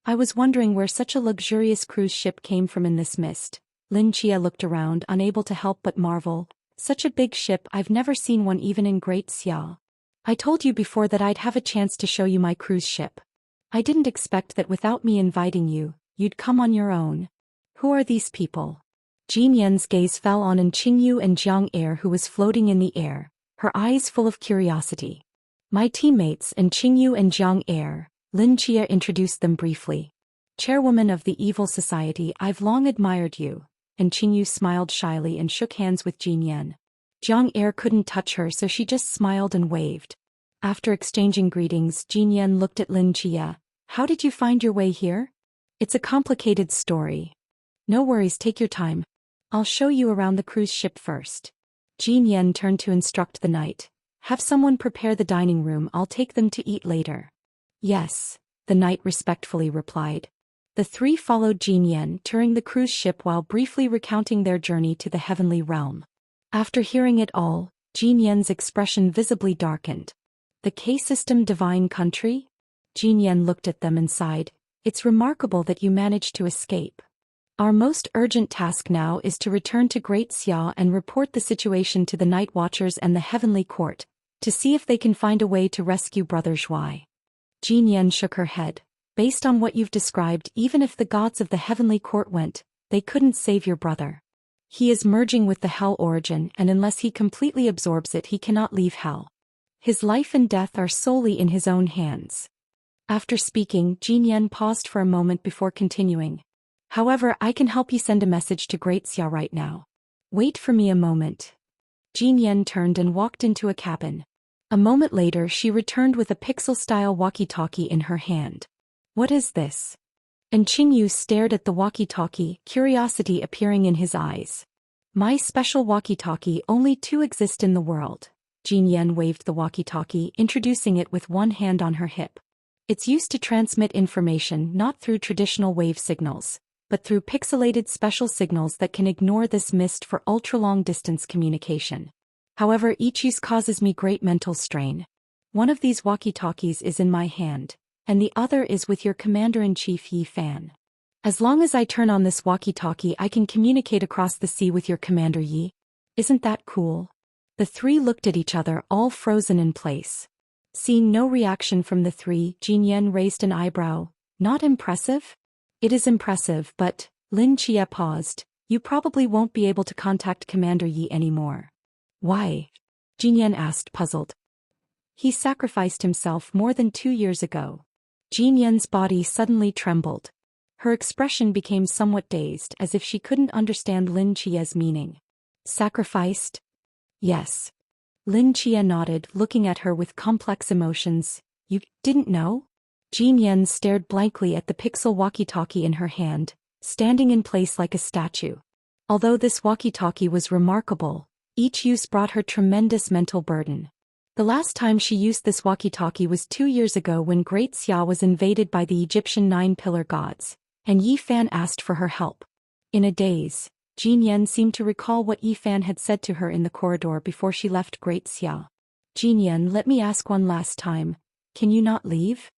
I was wondering where such a luxurious cruise ship came from in this mist. Lin Chia looked around, unable to help but marvel. Such a big ship, I've never seen one even in Great Xia. I told you before that I'd have a chance to show you my cruise ship. I didn't expect that without me inviting you, you'd come on your own. Who are these people? Jean Yen's gaze fell on Qingyu and Jiang Er, who was floating in the air, her eyes full of curiosity. My teammates Qingyu and Jiang Er, Lin Chia introduced them briefly. Chairwoman of the Evil Society, I've long admired you. Qingyu smiled shyly and shook hands with Jean Yen. Jiang Er couldn't touch her, so she just smiled and waved. After exchanging greetings, Jean Yen looked at Lin Chia. How did you find your way here? It's a complicated story. No worries, take your time. I'll show you around the cruise ship first. Jean Yen turned to instruct the knight. Have someone prepare the dining room, I'll take them to eat later. Yes, the knight respectfully replied. The 3 followed Jean Yen, touring the cruise ship while briefly recounting their journey to the heavenly realm. After hearing it all, Jean Yen's expression visibly darkened. The K-system divine country? Jean Yen looked at them and sighed. It's remarkable that you managed to escape. Our most urgent task now is to return to Great Xia and report the situation to the Night Watchers and the Heavenly Court, to see if they can find a way to rescue Brother Zhuai. Jean Yen shook her head. Based on what you've described, even if the gods of the Heavenly Court went, they couldn't save your brother. He is merging with the Hell origin, and unless he completely absorbs it, he cannot leave Hell. His life and death are solely in his own hands. After speaking, Jean Yen paused for a moment before continuing. However, I can help you send a message to Great Xia right now. Wait for me a moment. Jean Yen turned and walked into a cabin. A moment later, she returned with a pixel-style walkie-talkie in her hand. What is this? Qingyu stared at the walkie-talkie, curiosity appearing in his eyes. My special walkie-talkie, only 2 exist in the world. Jean Yen waved the walkie-talkie, introducing it with one hand on her hip. It's used to transmit information not through traditional wave signals, but through pixelated special signals that can ignore this mist for ultra-long distance communication. However, each use causes me great mental strain. One of these walkie-talkies is in my hand, and the other is with your Commander-in-Chief Yi Fan. As long as I turn on this walkie-talkie, I can communicate across the sea with your Commander Yi. Isn't that cool? The 3 looked at each other, all frozen in place. Seeing no reaction from the 3, Jean Yen raised an eyebrow. Not impressive? It is impressive, but, Lin Chia paused, you probably won't be able to contact Commander Yi anymore. Why? Jean Yen asked, puzzled. He sacrificed himself more than 2 years ago. Jean Yen's body suddenly trembled. Her expression became somewhat dazed, as if she couldn't understand Lin Chia's meaning. Sacrificed? Yes. Lin Chia nodded, looking at her with complex emotions. You didn't know? Jean Yen stared blankly at the pixel walkie-talkie in her hand, standing in place like a statue. Although this walkie-talkie was remarkable, each use brought her tremendous mental burden. The last time she used this walkie-talkie was 2 years ago when Great Xia was invaded by the Egyptian 9 pillar gods, and Yi Fan asked for her help. In a daze, Jean Yen seemed to recall what Yi Fan had said to her in the corridor before she left Great Xia. Jean Yen, let me ask one last time, can you not leave?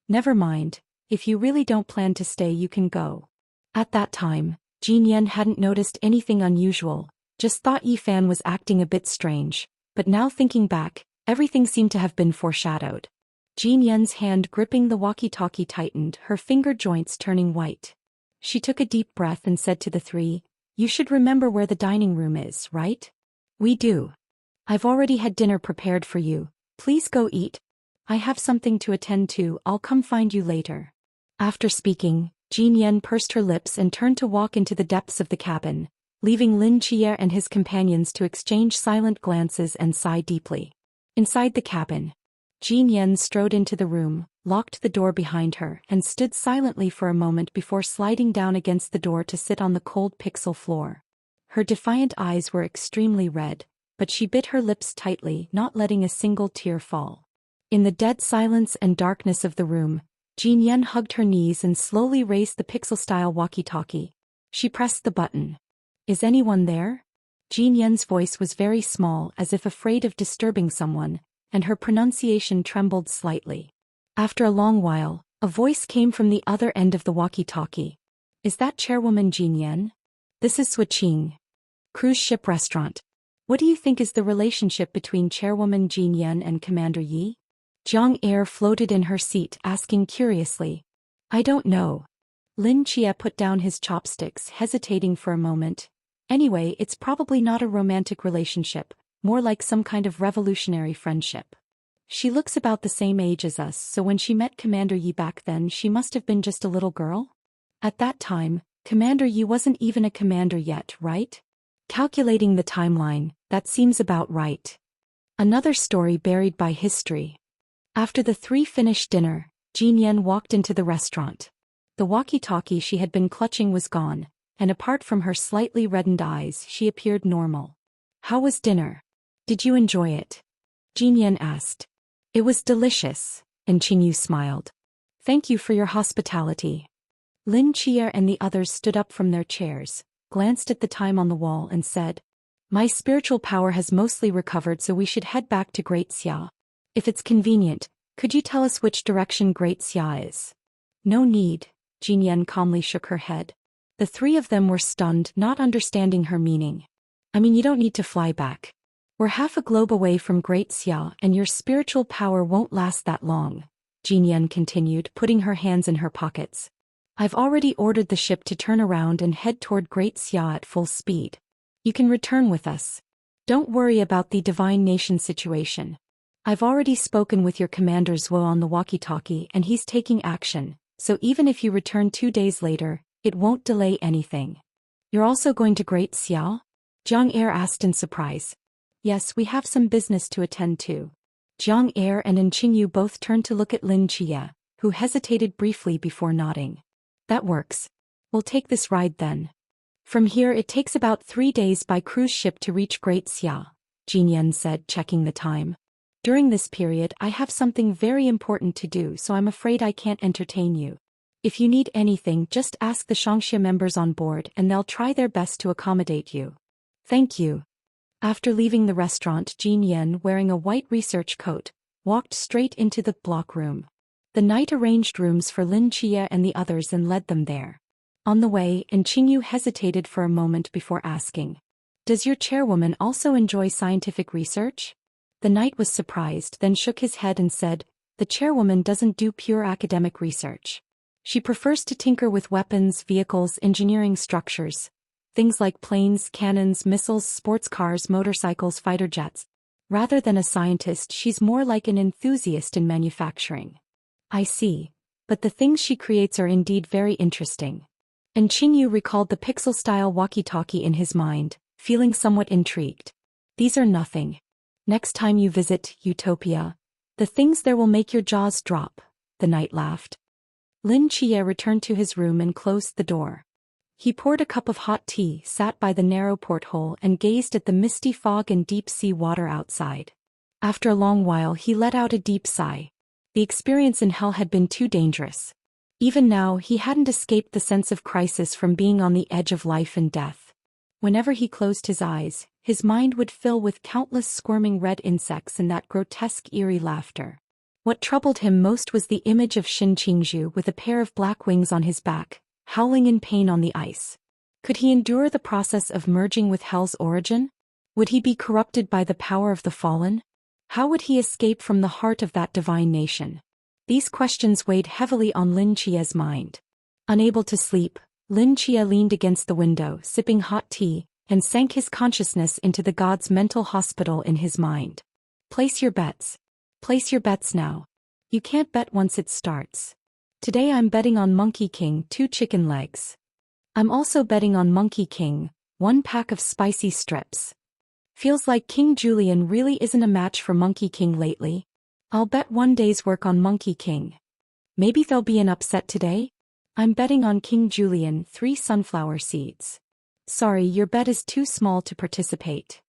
Never mind, if you really don't plan to stay you can go. At that time, Jean Yen hadn't noticed anything unusual, just thought Yi Fan was acting a bit strange, but now thinking back, everything seemed to have been foreshadowed. Jean Yen's hand gripping the walkie-talkie tightened, her finger joints turning white. She took a deep breath and said to the three, you should remember where the dining room is, right? We do. I've already had dinner prepared for you, please go eat. I have something to attend to, I'll come find you later. After speaking, Jean Yen pursed her lips and turned to walk into the depths of the cabin, leaving Lin Chia and his companions to exchange silent glances and sigh deeply. Inside the cabin, Jean Yen strode into the room, locked the door behind her, and stood silently for a moment before sliding down against the door to sit on the cold pixel floor. Her defiant eyes were extremely red, but she bit her lips tightly, not letting a single tear fall. In the dead silence and darkness of the room, Jean Yen hugged her knees and slowly raised the pixel-style walkie-talkie. She pressed the button. Is anyone there? Jean Yen's voice was very small, as if afraid of disturbing someone, and her pronunciation trembled slightly. After a long while, a voice came from the other end of the walkie-talkie. Is that Chairwoman Jean Yen? This is Suiqing. Cruise ship restaurant. What do you think is the relationship between Chairwoman Jean Yen and Commander Yi? Jiang Er floated in her seat, asking curiously. I don't know. Lin Chia put down his chopsticks, hesitating for a moment. Anyway, it's probably not a romantic relationship, more like some kind of revolutionary friendship. She looks about the same age as us, so when she met Commander Yi back then she must have been just a little girl? At that time, Commander Yi wasn't even a commander yet, right? Calculating the timeline, that seems about right. Another story buried by history. After the three finished dinner, Jean Yen walked into the restaurant. The walkie-talkie she had been clutching was gone, and apart from her slightly reddened eyes she appeared normal. How was dinner? Did you enjoy it? Jean Yen asked. It was delicious, and Qingyu smiled. Thank you for your hospitality. Lin Chia and the others stood up from their chairs, glanced at the time on the wall and said, my spiritual power has mostly recovered, so we should head back to Great Xia. If it's convenient, could you tell us which direction Great Xia is? No need, Jean Yen calmly shook her head. The three of them were stunned, not understanding her meaning. I mean, you don't need to fly back. We're half a globe away from Great Xia and your spiritual power won't last that long, Jean Yen continued, putting her hands in her pockets. I've already ordered the ship to turn around and head toward Great Xia at full speed. You can return with us. Don't worry about the Divine Nation situation. I've already spoken with your commander Zhuo on the walkie-talkie and he's taking action, so even if you return 2 days later, it won't delay anything. You're also going to Great Xia? Jiang Er asked in surprise. Yes, we have some business to attend to. Jiang Er and Qingyu both turned to look at Lin Chia, who hesitated briefly before nodding. That works. We'll take this ride then. From here it takes about 3 days by cruise ship to reach Great Xia, Jean Yen said, checking the time. During this period I have something very important to do, so I'm afraid I can't entertain you. If you need anything, just ask the Shangxia members on board and they'll try their best to accommodate you. Thank you. After leaving the restaurant, Jean Yen, wearing a white research coat, walked straight into the block room. The knight arranged rooms for Lin Chia and the others and led them there. On the way, Qingyu hesitated for a moment before asking, does your chairwoman also enjoy scientific research? The knight was surprised, then shook his head and said, the chairwoman doesn't do pure academic research. She prefers to tinker with weapons, vehicles, engineering structures, things like planes, cannons, missiles, sports cars, motorcycles, fighter jets. Rather than a scientist, she's more like an enthusiast in manufacturing. I see, but the things she creates are indeed very interesting. And Qingyu recalled the pixel-style walkie-talkie in his mind, feeling somewhat intrigued. These are nothing. Next time you visit Utopia, the things there will make your jaws drop, the knight laughed. Lin Chia returned to his room and closed the door. He poured a cup of hot tea, sat by the narrow porthole and gazed at the misty fog and deep sea water outside. After a long while he let out a deep sigh. The experience in hell had been too dangerous. Even now he hadn't escaped the sense of crisis from being on the edge of life and death. Whenever he closed his eyes, his mind would fill with countless squirming red insects and that grotesque eerie laughter. What troubled him most was the image of Shin Qingzhu with a pair of black wings on his back, howling in pain on the ice. Could he endure the process of merging with hell's origin? Would he be corrupted by the power of the fallen? How would he escape from the heart of that divine nation? These questions weighed heavily on Lin Chia's mind. Unable to sleep, Lin Chia leaned against the window, sipping hot tea, and sank his consciousness into the god's mental hospital in his mind. Place your bets. Place your bets now. You can't bet once it starts. Today I'm betting on Monkey King 2 chicken legs. I'm also betting on Monkey King 1 pack of spicy strips. Feels like King Julian really isn't a match for Monkey King lately. I'll bet 1 day's work on Monkey King. Maybe there'll be an upset today? I'm betting on King Julian 3 sunflower seeds. Sorry, your bet is too small to participate.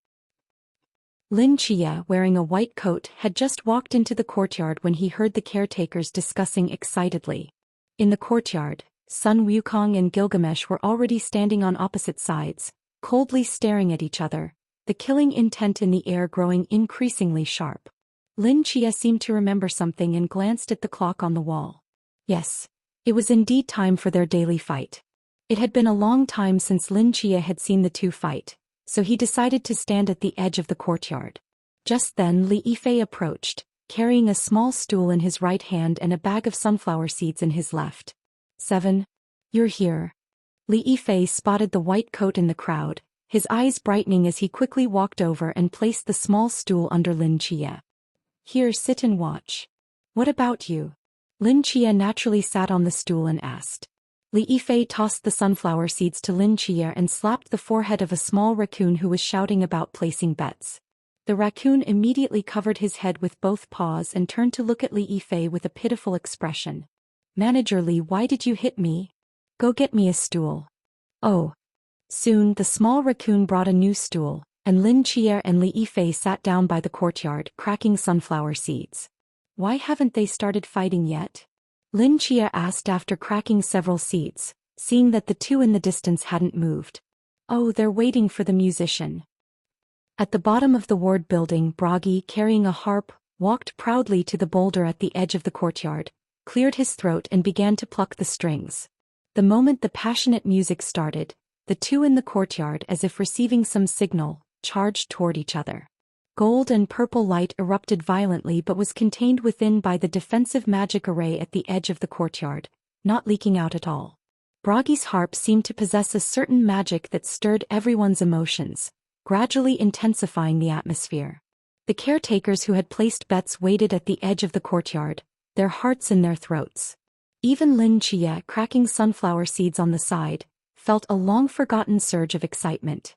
Lin Chia, wearing a white coat, had just walked into the courtyard when he heard the caretakers discussing excitedly. In the courtyard, Sun Wukong and Gilgamesh were already standing on opposite sides, coldly staring at each other, the killing intent in the air growing increasingly sharp. Lin Chia seemed to remember something and glanced at the clock on the wall. Yes, it was indeed time for their daily fight. It had been a long time since Lin Chia had seen the two fight, so he decided to stand at the edge of the courtyard. Just then Li Yifei approached, carrying a small stool in his right hand and a bag of sunflower seeds in his left. 7. You're here. Li Yifei spotted the white coat in the crowd, his eyes brightening as he quickly walked over and placed the small stool under Lin Chia. Here, sit and watch. What about you? Lin Chia naturally sat on the stool and asked. Li Yifei tossed the sunflower seeds to Lin Chia and slapped the forehead of a small raccoon who was shouting about placing bets. The raccoon immediately covered his head with both paws and turned to look at Li Yifei with a pitiful expression. Manager Li, why did you hit me? Go get me a stool. Oh. Soon the small raccoon brought a new stool, and Lin Chia and Li Yifei sat down by the courtyard, cracking sunflower seeds. Why haven't they started fighting yet? Lin Chia asked after cracking several seeds, seeing that the two in the distance hadn't moved. Oh, they're waiting for the musician. At the bottom of the ward building, Bragi, carrying a harp, walked proudly to the boulder at the edge of the courtyard, cleared his throat and began to pluck the strings. The moment the passionate music started, the two in the courtyard, as if receiving some signal, charged toward each other. Gold and purple light erupted violently but was contained within by the defensive magic array at the edge of the courtyard, not leaking out at all. Bragi's harp seemed to possess a certain magic that stirred everyone's emotions, gradually intensifying the atmosphere. The caretakers who had placed bets waited at the edge of the courtyard, their hearts in their throats. Even Lin Chia, cracking sunflower seeds on the side, felt a long-forgotten surge of excitement.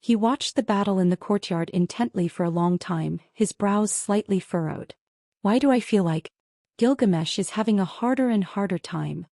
He watched the battle in the courtyard intently for a long time, his brows slightly furrowed. Why do I feel like Gilgamesh is having a harder and harder time?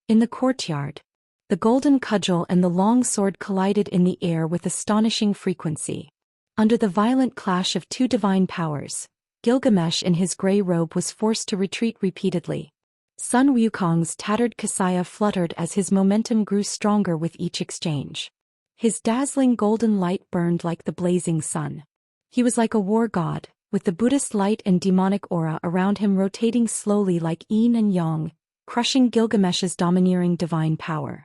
In the courtyard, the golden cudgel and the long sword collided in the air with astonishing frequency. Under the violent clash of two divine powers, Gilgamesh in his gray robe was forced to retreat repeatedly. Sun Wukong's tattered kasaya fluttered as his momentum grew stronger with each exchange. His dazzling golden light burned like the blazing sun. He was like a war god, with the Buddhist light and demonic aura around him rotating slowly like yin and yang, crushing Gilgamesh's domineering divine power.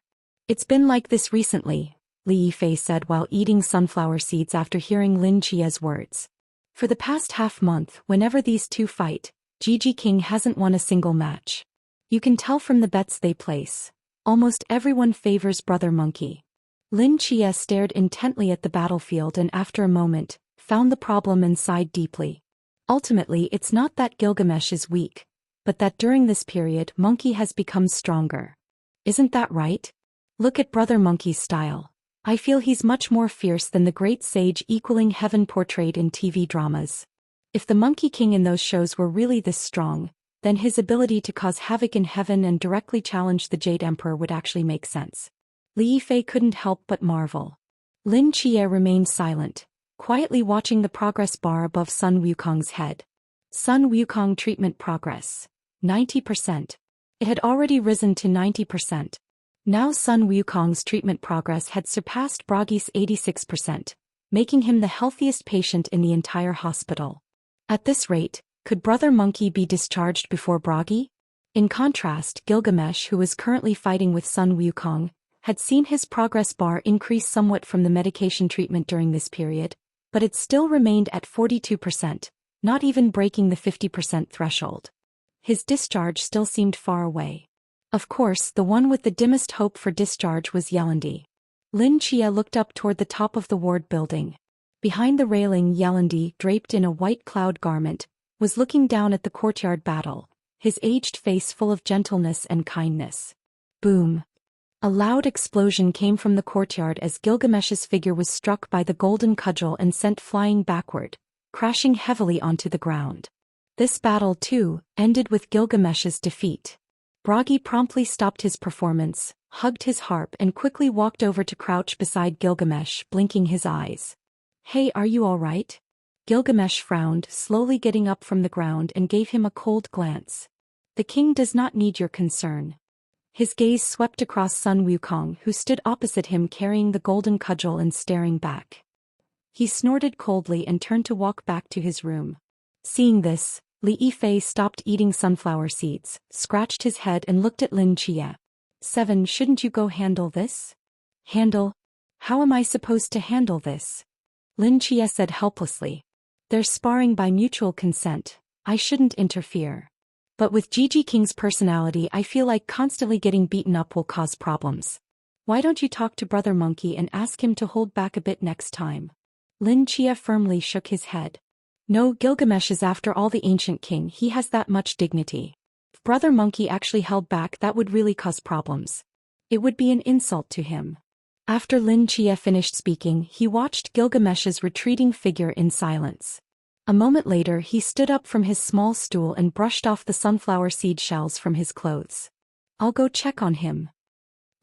It's been like this recently, Li Yifei said while eating sunflower seeds after hearing Lin Chia's words. For the past half-month, whenever these two fight, Gigi King hasn't won a single match. You can tell from the bets they place. Almost everyone favors Brother Monkey. Lin Chia stared intently at the battlefield and after a moment, found the problem and sighed deeply. Ultimately, it's not that Gilgamesh is weak, but that during this period Monkey has become stronger. Isn't that right? Look at Brother Monkey's style. I feel he's much more fierce than the great sage equaling heaven portrayed in TV dramas. If the Monkey King in those shows were really this strong, then his ability to cause havoc in heaven and directly challenge the Jade Emperor would actually make sense. Li Yifei couldn't help but marvel. Lin Jie remained silent, quietly watching the progress bar above Sun Wukong's head. Sun Wukong treatment progress. 90%. It had already risen to 90%. Now Sun Wukong's treatment progress had surpassed Bragi's 86%, making him the healthiest patient in the entire hospital. At this rate, could Brother Monkey be discharged before Bragi? In contrast, Gilgamesh, who was currently fighting with Sun Wukong, had seen his progress bar increase somewhat from the medication treatment during this period, but it still remained at 42%, not even breaking the 50% threshold. His discharge still seemed far away. Of course, the one with the dimmest hope for discharge was Yelandi. Lin Jie looked up toward the top of the ward building. Behind the railing, Yelandi, draped in a white cloud garment, was looking down at the courtyard battle, his aged face full of gentleness and kindness. Boom! A loud explosion came from the courtyard as Gilgamesh's figure was struck by the golden cudgel and sent flying backward, crashing heavily onto the ground. This battle, too, ended with Gilgamesh's defeat. Bragi promptly stopped his performance, hugged his harp and quickly walked over to crouch beside Gilgamesh, blinking his eyes. "Hey, are you all right?" Gilgamesh frowned, slowly getting up from the ground and gave him a cold glance. "The king does not need your concern." His gaze swept across Sun Wukong, who stood opposite him carrying the golden cudgel and staring back. He snorted coldly and turned to walk back to his room. Seeing this, Li Yifei stopped eating sunflower seeds, scratched his head and looked at Lin Jie. "7, shouldn't you go handle this?" "Handle? How am I supposed to handle this?" Lin Jie said helplessly. "They're sparring by mutual consent. I shouldn't interfere. But with Gigi King's personality, I feel like constantly getting beaten up will cause problems. Why don't you talk to Brother Monkey and ask him to hold back a bit next time?" Lin Jie firmly shook his head. "No, Gilgamesh is after all the ancient king, he has that much dignity. If Brother Monkey actually held back, that would really cause problems. It would be an insult to him." After Lin Jie finished speaking, he watched Gilgamesh's retreating figure in silence. A moment later, he stood up from his small stool and brushed off the sunflower seed shells from his clothes. "I'll go check on him."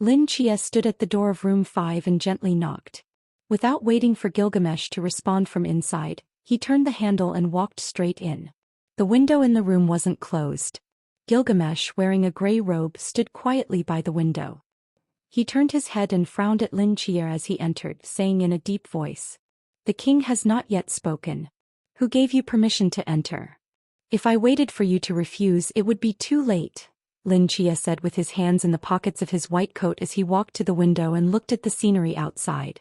Lin Jie stood at the door of room 5 and gently knocked. Without waiting for Gilgamesh to respond from inside, he turned the handle and walked straight in. The window in the room wasn't closed. Gilgamesh, wearing a gray robe, stood quietly by the window. He turned his head and frowned at Lin Jie as he entered, saying in a deep voice, "The king has not yet spoken. Who gave you permission to enter?" "If I waited for you to refuse, it would be too late," Lin Jie said with his hands in the pockets of his white coat as he walked to the window and looked at the scenery outside.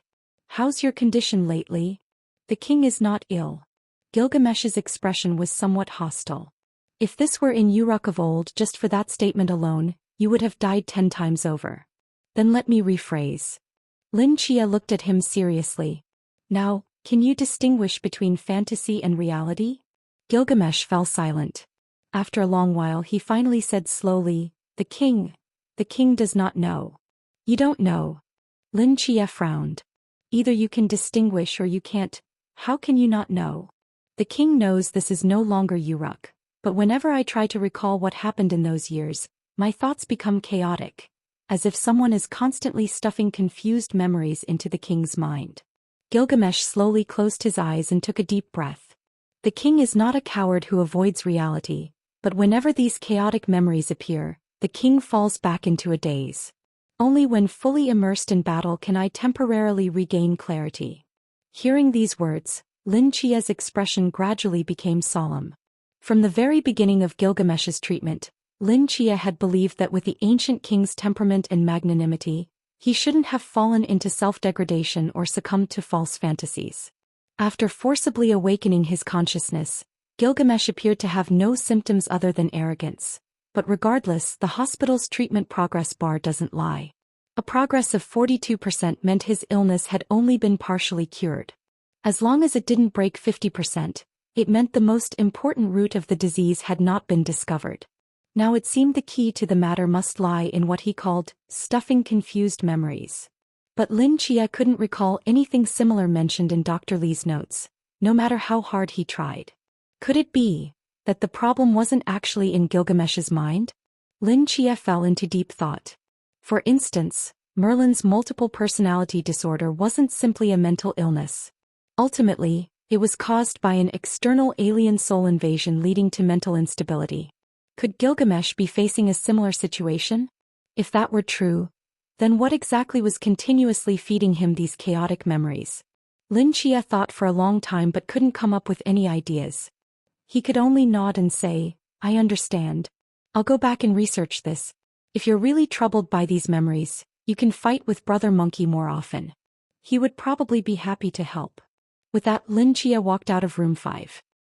"How's your condition lately?" "The king is not ill." Gilgamesh's expression was somewhat hostile. "If this were in Uruk of old, just for that statement alone, you would have died 10 times over." "Then let me rephrase." Lin Jie looked at him seriously. "Now, can you distinguish between fantasy and reality?" Gilgamesh fell silent. After a long while he finally said slowly, The king does not know." "You don't know." Lin Jie frowned. "Either you can distinguish or you can't. How can you not know?" "The king knows this is no longer Uruk, but whenever I try to recall what happened in those years, my thoughts become chaotic, as if someone is constantly stuffing confused memories into the king's mind." Gilgamesh slowly closed his eyes and took a deep breath. The king is not a coward who avoids reality, but whenever these chaotic memories appear, the king falls back into a daze. Only when fully immersed in battle can I temporarily regain clarity. Hearing these words, Lin Jie's expression gradually became solemn. From the very beginning of Gilgamesh's treatment, Lin Jie had believed that with the ancient king's temperament and magnanimity, he shouldn't have fallen into self-degradation or succumbed to false fantasies. After forcibly awakening his consciousness, Gilgamesh appeared to have no symptoms other than arrogance. But regardless, the hospital's treatment progress bar doesn't lie. A progress of 42% meant his illness had only been partially cured. As long as it didn't break 50%, it meant the most important root of the disease had not been discovered. Now it seemed the key to the matter must lie in what he called stuffing confused memories. But Lin Chia couldn't recall anything similar mentioned in Dr. Li's notes, no matter how hard he tried. Could it be that the problem wasn't actually in Gilgamesh's mind? Lin Chia fell into deep thought. For instance, Merlin's multiple personality disorder wasn't simply a mental illness. Ultimately, it was caused by an external alien soul invasion leading to mental instability. Could Gilgamesh be facing a similar situation? If that were true, then what exactly was continuously feeding him these chaotic memories? Lin Chia thought for a long time but couldn't come up with any ideas. He could only nod and say, "I understand. I'll go back and research this. If you're really troubled by these memories, you can fight with Brother Monkey more often. He would probably be happy to help." With that, Lin Chia walked out of room 5.